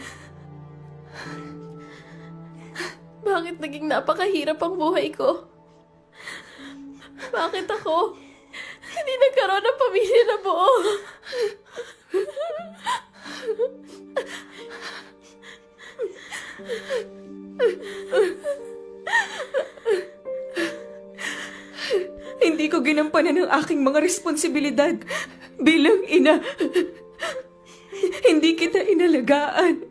Bakit naging napakahirap ang buhay ko? Bakit ako? Hindi nagkaroon ng pamilya na buo. Hindi ko ginampanan ang aking mga responsibilidad bilang ina. Hindi kita inalagaan.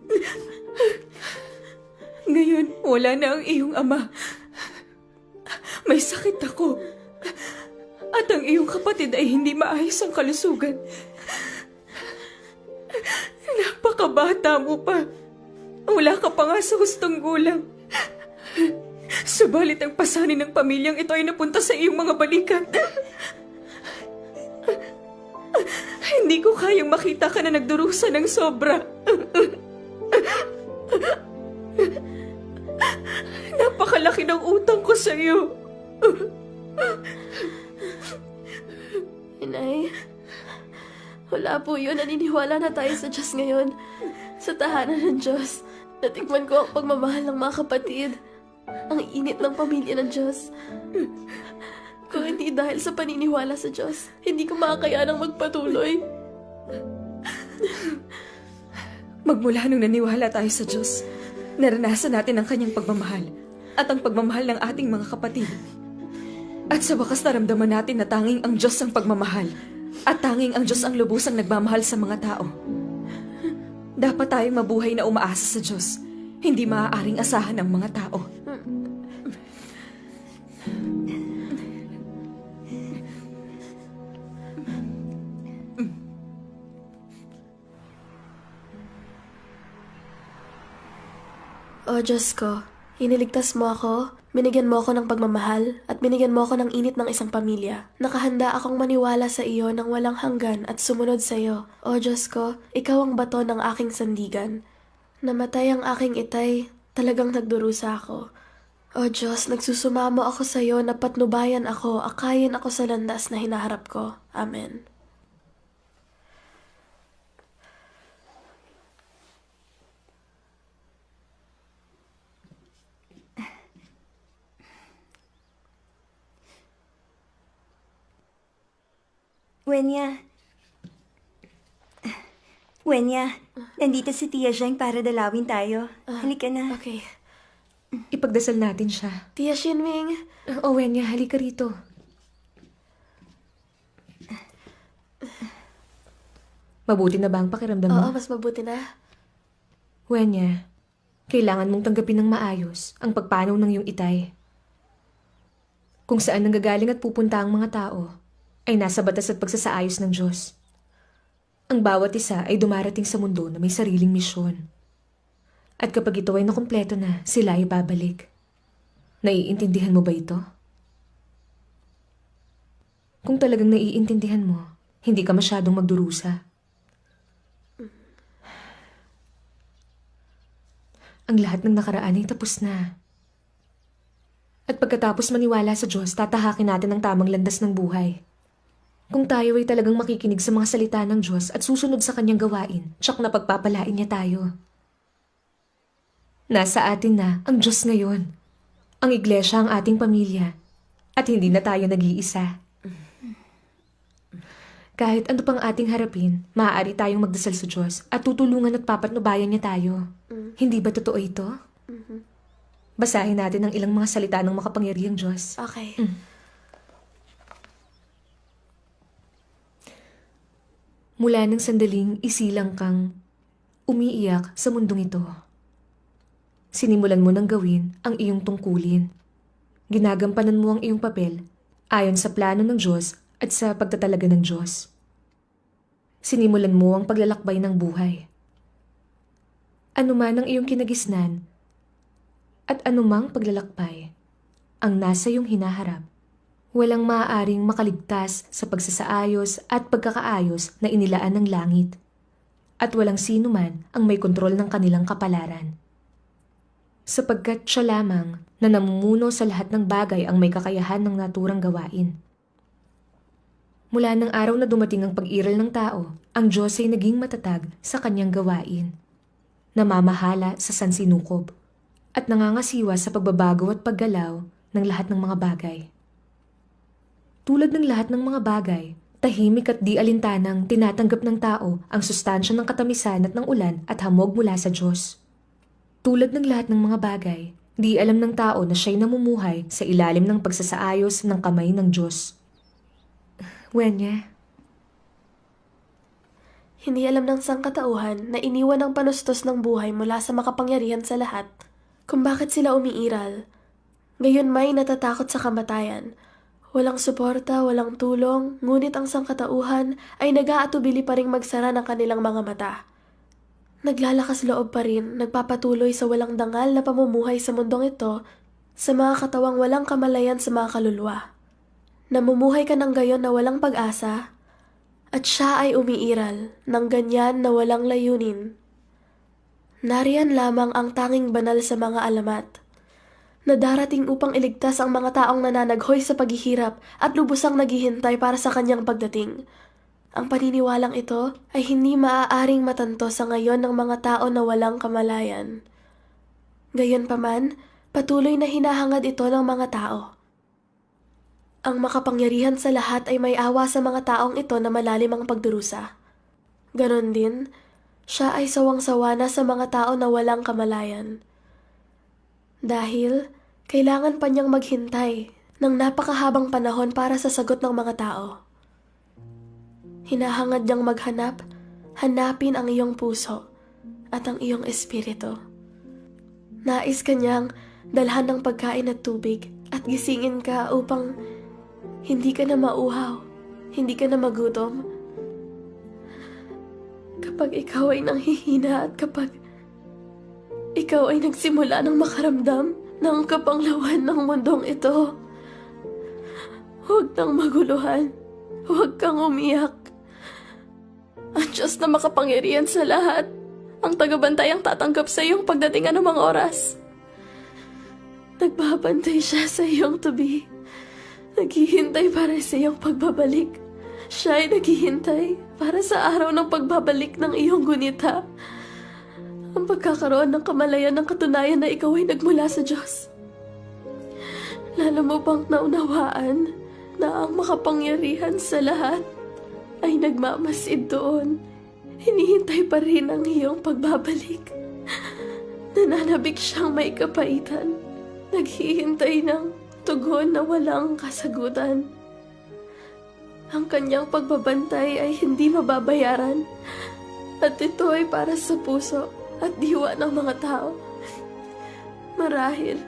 Ngayon, wala na ang iyong ama. May sakit ako. At ang iyong kapatid ay hindi maayos ang kalusugan. Napakabata mo pa. Wala ka pa nga sa hustong gulang. Subalit ang pasanin ng pamilyang ito ay napunta sa iyong mga balikat. Hindi ko kayang makita ka na nagdurusa ng sobra. Napakalaki ng utang ko sa'yo. Inay, wala po yun. Naniniwala na tayo sa Diyos ngayon. Sa tahanan ng Diyos. Natikman ko ang pagmamahal ng mga kapatid. Ang init ng pamilya ng Diyos. Kung hindi dahil sa paniniwala sa Diyos, hindi ko makakayanang magpatuloy. Magmula nung naniwala tayo sa Diyos, naranasan natin ang kanyang pagmamahal at ang pagmamahal ng ating mga kapatid. At sa wakas naramdaman natin na tanging ang Diyos ang pagmamahal at tanging ang Diyos ang lubusang nagmamahal sa mga tao. Dapat tayong mabuhay na umaasa sa Diyos, hindi maaaring asahan ng mga tao. O Diyos ko, iniligtas mo ako, binigyan mo ako ng pagmamahal, at binigyan mo ako ng init ng isang pamilya. Nakahanda akong maniwala sa iyo ng walang hanggan at sumunod sa iyo. O Diyos ko, ikaw ang bato ng aking sandigan. Namatay ang aking itay, talagang nagdurusa ako. O Diyos, nagsusumamo ako sa iyo na patnubayan ako, akayin ako sa landas na hinaharap ko. Amen. Wenya, nandito si Tia Zheng para dalawin tayo. Halika na. Okay. Ipagdasal natin siya. Tia Xinming. Wenya, halika rito. Mabuti na ba ang pakiramdam mo? Oo, mas mabuti na. Wenya, kailangan mong tanggapin ng maayos ang pagpanaw ng iyong itay. Kung saan nanggagaling at pupunta ang mga tao, ay nasa batas at pagsasaayos ng Diyos. Ang bawat isa ay dumarating sa mundo na may sariling misyon. At kapag ito ay nakumpleto na, sila ay babalik. Naiintindihan mo ba ito? Kung talagang naiintindihan mo, hindi ka masyadong magdurusa. Ang lahat ng nakaraan ay tapos na. At pagkatapos maniwala sa Diyos, tatahakin natin ang tamang landas ng buhay. Kung tayo ay talagang makikinig sa mga salita ng Diyos at susunod sa kanyang gawain, tsak na pagpapalain niya tayo. Nasa atin na ang Diyos ngayon. Ang iglesia ang ating pamilya. At hindi na tayo nag-iisa. Kahit ano pang ating harapin, maaari tayong magdasal sa Diyos at tutulungan at papatnubayan niya tayo. Hindi ba totoo ito? Basahin natin ang ilang mga salita ng makapangyarihang Diyos. Okay. Mula ng sandaling isilang kang umiiyak sa mundong ito. Sinimulan mo nang gawin ang iyong tungkulin. Ginagampanan mo ang iyong papel ayon sa plano ng Diyos at sa pagtatalaga ng Diyos. Sinimulan mo ang paglalakbay ng buhay. Ano man ang iyong kinagisnan at anumang paglalakbay ang nasa iyong hinaharap, walang maaaring makaligtas sa pagsasaayos at pagkakaayos na inilaan ng langit, at walang sino man ang may kontrol ng kanilang kapalaran. Sapagkat siya lamang na namumuno sa lahat ng bagay ang may kakayahan ng naturang gawain. Mula ng araw na dumating ang pag-iral ng tao, ang Diyos ay naging matatag sa kanyang gawain, namamahala sa sansinukob, at nangangasiwa sa pagbabago at paggalaw ng lahat ng mga bagay. Tulad ng lahat ng mga bagay, tahimik at di alintanang tinatanggap ng tao ang sustansya ng katamisan at ng ulan at hamog mula sa Diyos. Tulad ng lahat ng mga bagay, di alam ng tao na siya'y namumuhay sa ilalim ng pagsasaayos ng kamay ng Diyos. Wenya? Hindi alam ng sangkatauhan na iniwan ang panustos ng buhay mula sa makapangyarihan sa lahat kung bakit sila umiiral. Ngayon may natatakot sa kamatayan. Walang suporta, walang tulong, ngunit ang sangkatauhan ay nag-aatubili pa ring magsara ng kanilang mga mata. Naglalakas loob pa rin, nagpapatuloy sa walang dangal na pamumuhay sa mundong ito sa mga katawang walang kamalayan sa mga kaluluwa. Namumuhay ka ng gayon na walang pag-asa At siya ay umiiral ng ganyan na walang layunin. Nariyan lamang ang tanging banal sa mga alamat na darating upang iligtas ang mga taong nananaghoy sa paghihirap at lubusang naghihintay para sa kanyang pagdating. Ang paniniwalang ito ay hindi maaaring matanto sa ngayon ng mga tao na walang kamalayan. Gayunpaman, patuloy na hinahangad ito ng mga tao. Ang makapangyarihan sa lahat ay may awa sa mga taong ito na malalim ang pagdurusa. Ganon din, siya ay sawang-sawa na sa mga tao na walang kamalayan. Dahil, kailangan pa niyang maghintay ng napakahabang panahon para sa sagot ng mga tao. Hinahangad niyang maghanap, hanapin ang iyong puso at ang iyong espiritu. Nais kanyang dalhan ng pagkain at tubig at gisingin ka upang hindi ka na mauhaw, hindi ka na magutom. Kapag ikaw ay nanghihina at kapag ikaw ay nagsimula ng makaramdam ng kapanglawan ng mundong ito, huwag nang maguluhan, huwag kang umiyak. Ang Diyos na makapangyarihan sa lahat, ang tagabantay ang tatanggap sa iyong pagdating anumang oras. Nagbabantay siya sa iyong tubi. Naghihintay para sa iyong pagbabalik. Siya ay naghihintay para sa araw ng pagbabalik ng iyong gunita. Ang pagkakaroon ng kamalayan ng katunayan na ikaw ay nagmula sa Diyos. Lalo mo bang naunawaan na ang makapangyarihan sa lahat ay nagmamasid doon? Hinihintay pa rin ang iyong pagbabalik. Nananabik siyang may kapaitan. Naghihintay ng tugon na walang kasagutan. Ang kanyang pagbabantay ay hindi mababayaran. At ito ay para sa puso at diwa ng mga tao. Marahil,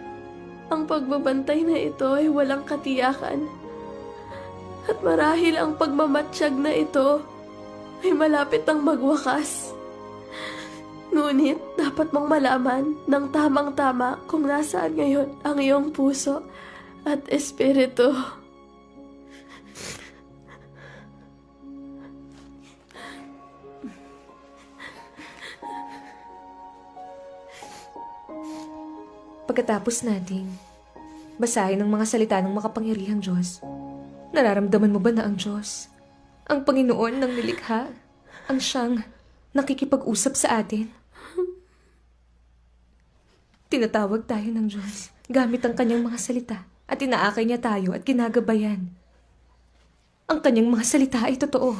ang pagbabantay na ito ay walang katiyakan. At marahil ang pagmamatsyag na ito ay malapit ang magwakas. Ngunit dapat mong malaman ng tamang-tama kung nasaan ngayon ang iyong puso at espiritu. Pagkatapos nating basahin ang mga salita ng makapangyarihang Diyos, nararamdaman mo ba na ang Diyos, ang Panginoon ng nilikha, ang siyang nakikipag-usap sa atin? Tinatawag tayo ng Diyos gamit ang kanyang mga salita at inaakay niya tayo at ginagabayan. Ang kanyang mga salita ay totoo.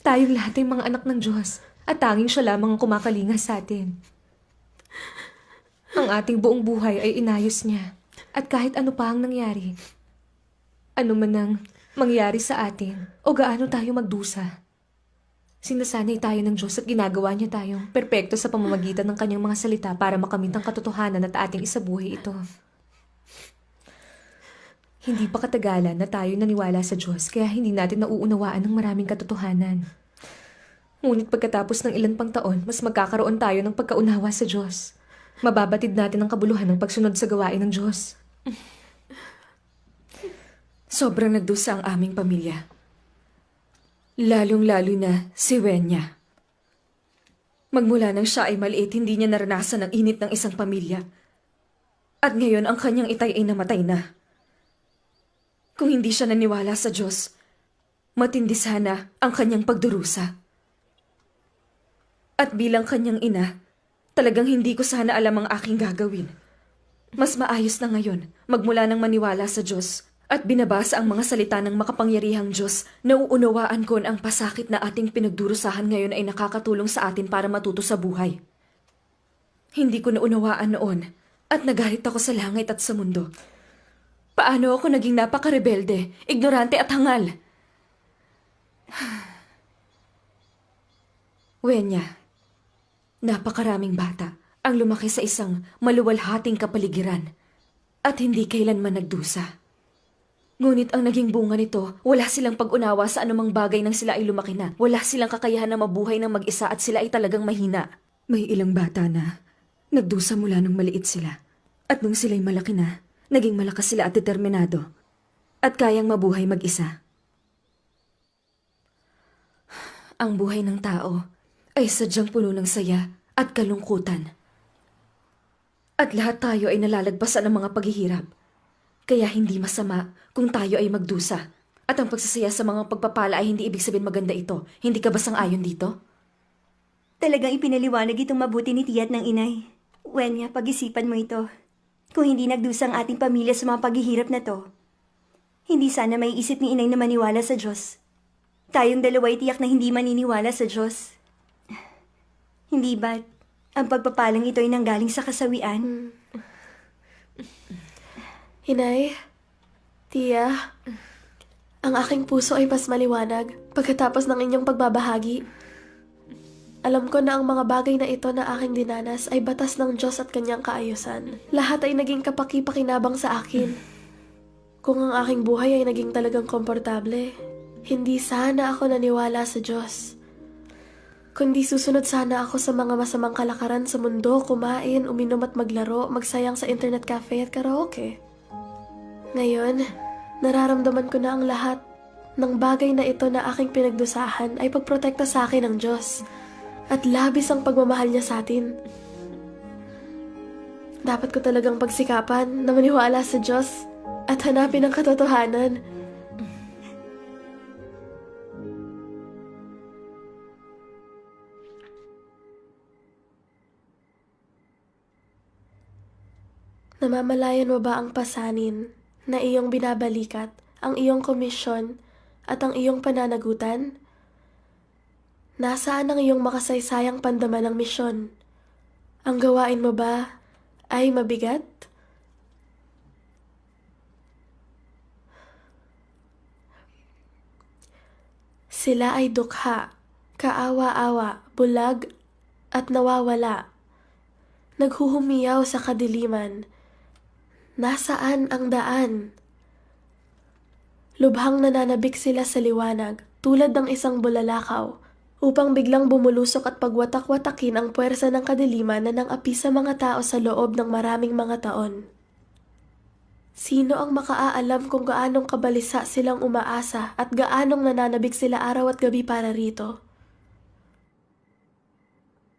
Tayong lahat ay mga anak ng Diyos at tanging siya lamang ang kumakalinga sa atin. Ang ating buong buhay ay inayos niya at kahit ano pa ang nangyari, ano man ang mangyari sa atin o gaano tayo magdusa, sinasanay tayo ng Diyos at ginagawa niya tayong perpekto sa pamamagitan ng kanyang mga salita para makamit ang katotohanan at ating isabuhay ito. Hindi pa katagalan na tayo naniwala sa Diyos kaya hindi natin nauunawaan ng maraming katotohanan. Ngunit pagkatapos ng ilan pang taon, mas magkakaroon tayo ng pagkaunawa sa Diyos. Mababatid natin ang kabuluhan ng pagsunod sa gawain ng Diyos. Sobrang nagdusa ang aming pamilya. Lalong-lalo na si Wenya. Magmula nang siya ay maliit, hindi niya naranasan ang init ng isang pamilya. At ngayon, ang kanyang itay ay namatay na. Kung hindi siya naniwala sa Diyos, matindi sana ang kanyang pagdurusa. At bilang kanyang ina, talagang hindi ko sana alam ang aking gagawin. Mas maayos na ngayon, magmula nang maniwala sa Diyos at binabasa ang mga salita ng makapangyarihang Diyos, nauunawaan ko na ang pasakit na ating pinagdurusahan ngayon ay nakakatulong sa atin para matuto sa buhay. Hindi ko naunawaan noon at nagalit ako sa langit at sa mundo. Paano ako naging napakarebelde, ignorante at hangal? Wenya, napakaraming bata ang lumaki sa isang maluwalhating kapaligiran at hindi kailanman nagdusa. Ngunit ang naging bunga nito, wala silang pag-unawa sa anumang bagay nang sila ay lumaki na. Wala silang kakayahan na mabuhay ng mag-isa at sila ay talagang mahina. May ilang bata na nagdusa mula nung maliit sila. At nung sila'y malaki na, naging malakas sila at determinado. At kayang mabuhay mag-isa. Ang buhay ng tao ay sadyang puno ng saya at kalungkutan. At lahat tayo ay nalalagpasan ng mga paghihirap. Kaya hindi masama kung tayo ay magdusa. At ang pagsasaya sa mga pagpapala ay hindi ibig sabihin maganda ito. Hindi ka ba sang-ayon dito? Talagang ipinaliwanag itong mabuti ni tiya't ng inay. Wenya, pag-isipan mo ito. Kung hindi nagdusa ang ating pamilya sa mga paghihirap na to, hindi sana may isip ni inay na maniwala sa Diyos. Tayong dalawa ay tiyak na hindi maniniwala sa Diyos. Hindi ba't ang pagpapalang ito ay nanggaling sa kasawian? Inay, Tia, ang aking puso ay mas maliwanag pagkatapos ng inyong pagbabahagi. Alam ko na ang mga bagay na ito na aking dinanas ay batas ng Diyos at kanyang kaayusan. Lahat ay naging kapaki-pakinabang sa akin. Kung ang aking buhay ay naging talagang komportable, hindi sana ako naniwala sa Diyos. Kundi susunod sana ako sa mga masamang kalakaran sa mundo, kumain, uminom at maglaro, magsayang sa internet cafe at karaoke. Ngayon, nararamdaman ko na ang lahat ng bagay na ito na aking pinagdusahan ay pagprotekta sa akin ng Diyos. At labis ang pagmamahal niya sa atin. Dapat ko talagang pagsikapan na maniwala sa Diyos at hanapin ang katotohanan. Namamalayan mo ba ang pasanin na iyong binabalikat, ang iyong komisyon at ang iyong pananagutan? Nasaan ang iyong makasaysayang pandaman ng misyon? Ang gawain mo ba ay mabigat? Sila ay dukha, kaawa-awa, bulag at nawawala. Naghuhumiyaw sa kadiliman. Nasaan ang daan? Lubhang nananabik sila sa liwanag, tulad ng isang bulalakaw, upang biglang bumulusok at pagwatak-watakin ang puwersa ng kadiliman na nang api sa mga tao sa loob ng maraming mga taon. Sino ang makaaalam kung gaanong kabalisa silang umaasa at gaanong nananabik sila araw at gabi para rito?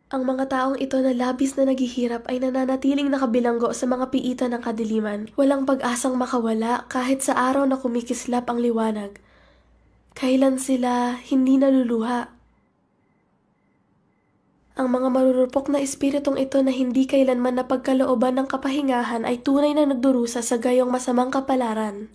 Ang mga taong ito na labis na naghihirap ay nananatiling nakabilanggo sa mga piitan ng kadiliman, walang pag-asang makawala kahit sa araw na kumikislap ang liwanag. Kailan sila hindi naluluha? Ang mga marurupok na espiritong ito na hindi kailanman napagkalooban ng kapahingahan ay tunay na nagdurusa sa gayong masamang kapalaran.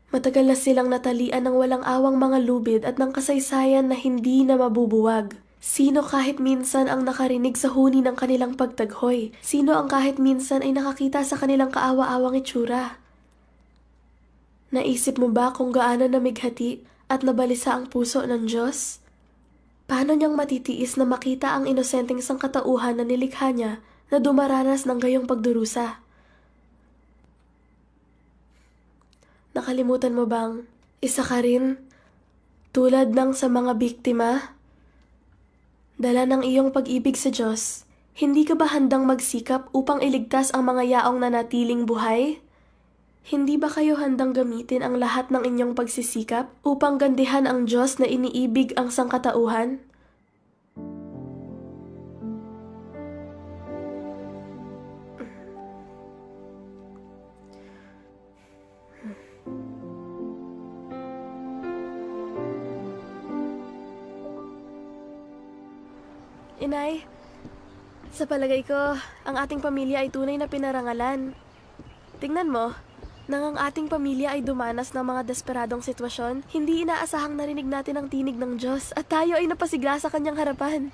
Matagal na silang natalian ng walang awang mga lubid at ng kasaysayan na hindi na mabubuwag. Sino kahit minsan ang nakarinig sa huni ng kanilang pagtaghoy? Sino ang kahit minsan ay nakakita sa kanilang kaawa-awang itsura? Naisip mo ba kung gaano namighati at nabalisa ang puso ng Diyos? Paano niyang matitiis na makita ang inosenteng sangkatauhan na nilikha niya na dumaranas ng gayong pagdurusa? Nakalimutan mo bang isa ka rin tulad ng sa mga biktima? Dala ng iyong pag-ibig sa Diyos, hindi ka ba handang magsikap upang iligtas ang mga yaong nanatiling buhay? Hindi ba kayo handang gamitin ang lahat ng inyong pagsisikap upang gandihan ang Diyos na iniibig ang sangkatauhan? Inay, sa palagay ko, ang ating pamilya ay tunay na pinarangalan. Tingnan mo, nang ang ating pamilya ay dumanas ng mga desperadong sitwasyon, hindi inaasahang narinig natin ang tinig ng Diyos at tayo ay napasigla sa kanyang harapan.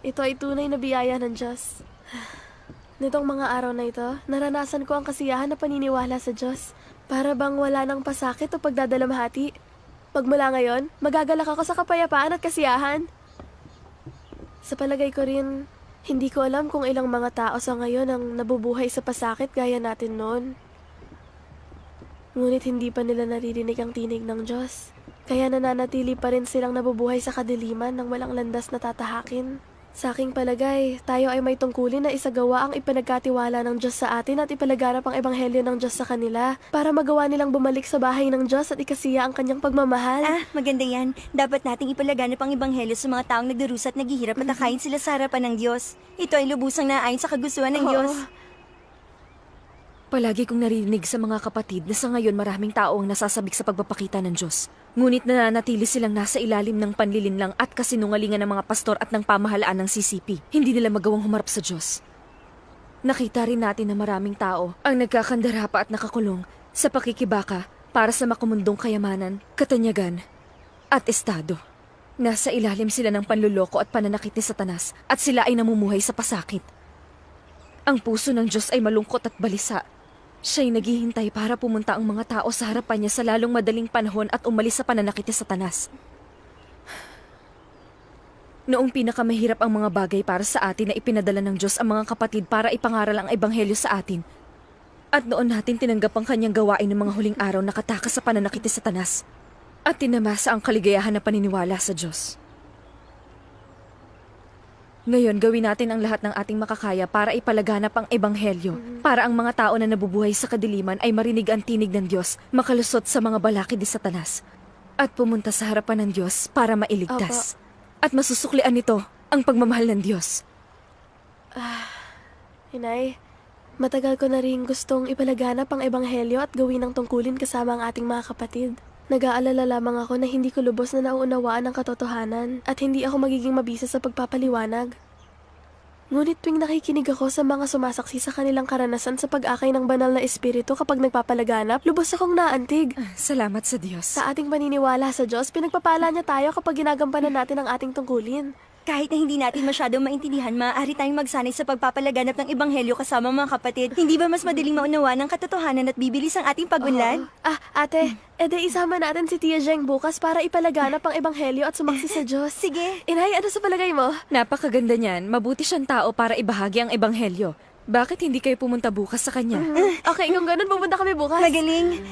Ito ay tunay na biyaya ng Diyos. Nitong mga araw na ito, naranasan ko ang kasiyahan na paniniwala sa Diyos. Para bang wala ng pasakit o pagdadalamhati. Magmula ngayon, magagalak ako sa kapayapaan at kasiyahan. Sa palagay ko rin, hindi ko alam kung ilang mga tao sa ngayon ang nabubuhay sa pasakit gaya natin noon. Ngunit hindi pa nila naririnig ang tinig ng Diyos. Kaya nananatili pa rin silang nabubuhay sa kadiliman ng walang landas na tatahakin. Sa aking palagay, tayo ay may tungkulin na isagawa ang ipinagkatiwala ng Diyos sa atin at ipalaganap ang ebanghelyo ng Diyos sa kanila para magawa nilang bumalik sa bahay ng Diyos at ikasiya ang kanyang pagmamahal. Maganda yan. Dapat nating ipalaganap ang ebanghelyo sa mga taong nagdurusa at naghihirap at akayin sila sa harapan ng Diyos. Ito ay lubusang naayon sa kagustuhan ng Diyos. Palagi kong narinig sa mga kapatid na sa ngayon maraming tao ang nasasabik sa pagpapakita ng Diyos. Ngunit nananatili silang nasa ilalim ng panlilinlang at kasinungalingan ng mga pastor at ng pamahalaan ng CCP. Hindi nila magawang humarap sa Diyos. Nakita rin natin na maraming tao ang nagkakandara pa at nakakulong sa pakikibaka para sa makumundong kayamanan, katanyagan at estado. Nasa ilalim sila ng panluloko at pananakit ni Satanas at sila ay namumuhay sa pasakit. Ang puso ng Diyos ay malungkot at balisa. Siya'y naghihintay para pumunta ang mga tao sa harapan niya sa lalong madaling panahon at umalis sa pananakit ni Satanas. Noong pinakamahirap ang mga bagay para sa atin na ipinadala ng Diyos ang mga kapatid para ipangaral ang ebanghelyo sa atin. At noon natin tinanggap ang kanyang gawain ng mga huling araw na katakas sa pananakit ni Satanas. At tinamasa ang kaligayahan na paniniwala sa Diyos. Ngayon, gawin natin ang lahat ng ating makakaya para ipalaganap ang ebanghelyo. Para ang mga tao na nabubuhay sa kadiliman ay marinig ang tinig ng Diyos, makalusot sa mga balakid ni Satanas, at pumunta sa harapan ng Diyos para mailigtas. At masusuklian nito ang pagmamahal ng Diyos. Inay, matagal ko na rin gustong ipalaganap ang ebanghelyo at gawin ang tungkulin kasama ang ating mga kapatid. Nag-aalala lamang ako na hindi ko lubos na nauunawaan ang katotohanan at hindi ako magiging mabisa sa pagpapaliwanag. Ngunit tuwing nakikinig ako sa mga sumasaksi sa kanilang karanasan sa pag-akay ng banal na espiritu kapag nagpapalaganap, lubos akong naantig. Salamat sa Diyos. Sa ating paniniwala sa Diyos, pinagpapala niya tayo kapag ginagampanan natin ang ating tungkulin. Kahit na hindi natin masyadong maintindihan, maaari tayong magsanay sa pagpapalaganap ng ebanghelyo kasama mga kapatid. Hindi ba mas madaling maunawaan ang katotohanan at bibilis ang ating pag-unlad? Ate, edi isama natin si Tia Zheng bukas para ipalaganap ang ebanghelyo at sumaksi sa Diyos. Sige. Inay, ano sa palagay mo? Napakaganda niyan. Mabuti siyang tao para ibahagi ang ebanghelyo. Bakit hindi kayo pumunta bukas sa kanya? Okay, kung ganun, pupunta kami bukas. Magaling.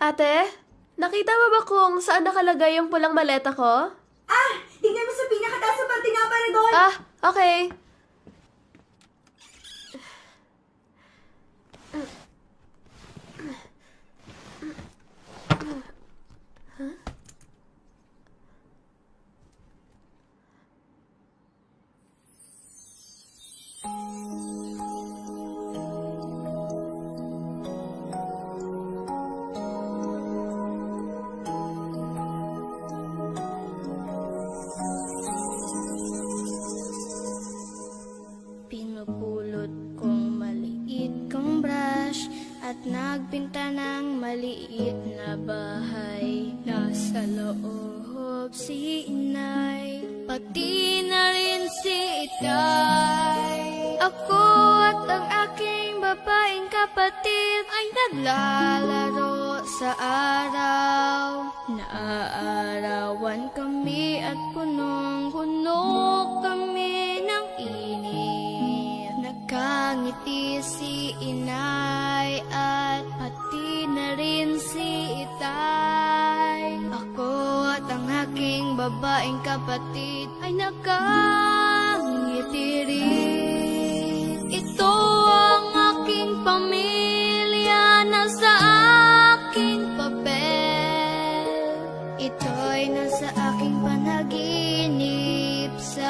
Ate, nakita mo ba kung saan nakalagay yung pulang maleta ko? Tingnan mo sa pinakataas sa parte ng aparador. Okay. Pinupulot kong maliit kong brush at nagpinta ng maliit na bahay. Nasa loob si inay, pati na rin si itay. Ako at ang aking babaeng kapatid ay naglalaro sa araw. Naaarawan kami at punong-puno kami ng init. Nagkangiti si inay at pati na rin si itay. Ako at ang aking babaeng kapatid ay nagkangiti rin. Ito ang aking pamilya na sa aking papel. Ito'y nasa aking panaginip. sa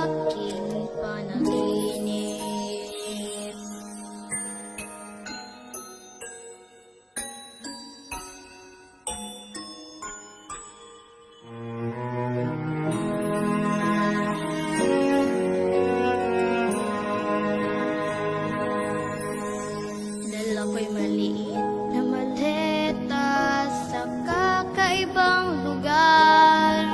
aking panaginip. Dala ko'y maliit na maleta sa kakaibang lugar.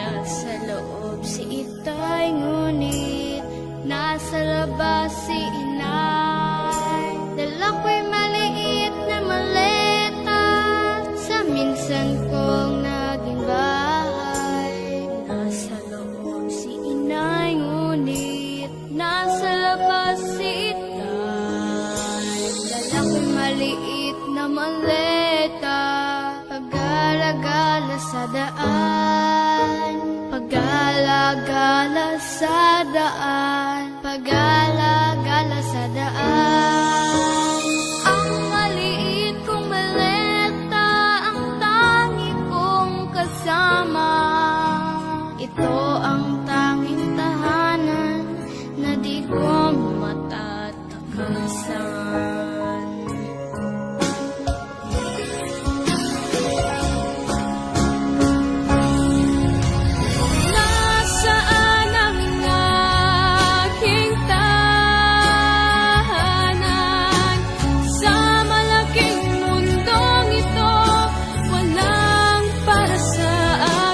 Nasa loob si itay, ngunit nasa labas si inay. Dala ko'y maliit na maleta sa minsan kong naging bahay. Nasa loob si inay, ngunit nasa labas si itay. Dala ko'y maliit na maleta, pagala-gala sa daan. Pagala-gala sa daan, pagala-gala sa daan. Ang maliit kong maleta, ang tangi kong kasama. Ito ang tanging tahanan na di ko matatakasan. Nasaan ang aking tahanan? Sa malaking mundong ito, walang para sa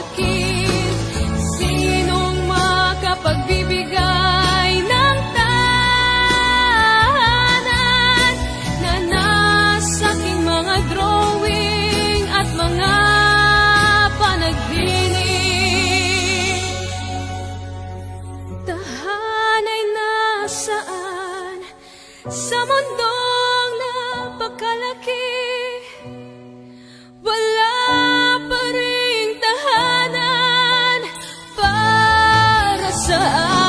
akin. Sinong makapagbibigay ng tahanan na nasa aking mga drawing at mga panaginip? Tahanay nasaan sa mundong napakalaki? Wala pa ring tahanan para sa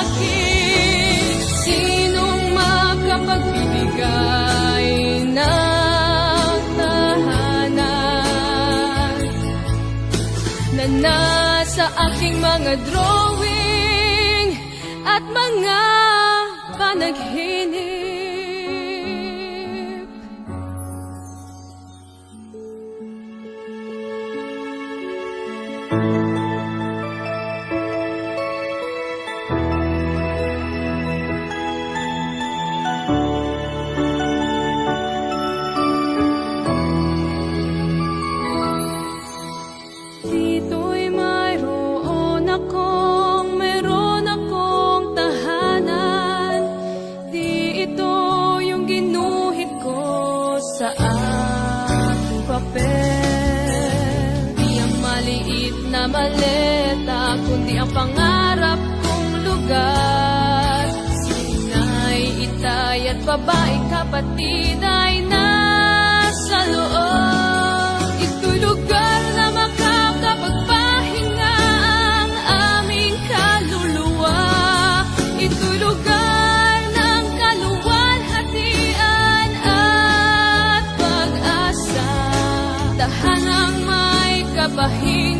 akin. Sinong makapagbibigay ng tahanan na nasa aking mga drawing at mga panaginip? Dito'y mayroon akong tahanan. Di ito yung ginuhit ko sa aking papel. Di ang maliit na maleta, kundi ang pangarap kong lugar. Sinay, itay at babaeng kapatid ay nasa loob. Ito'y lugar na makakapagpahinga ang aming kaluluwa. Ito'y lugar ng kaluwalhatian at pag-asa. Tahanang may kapahinga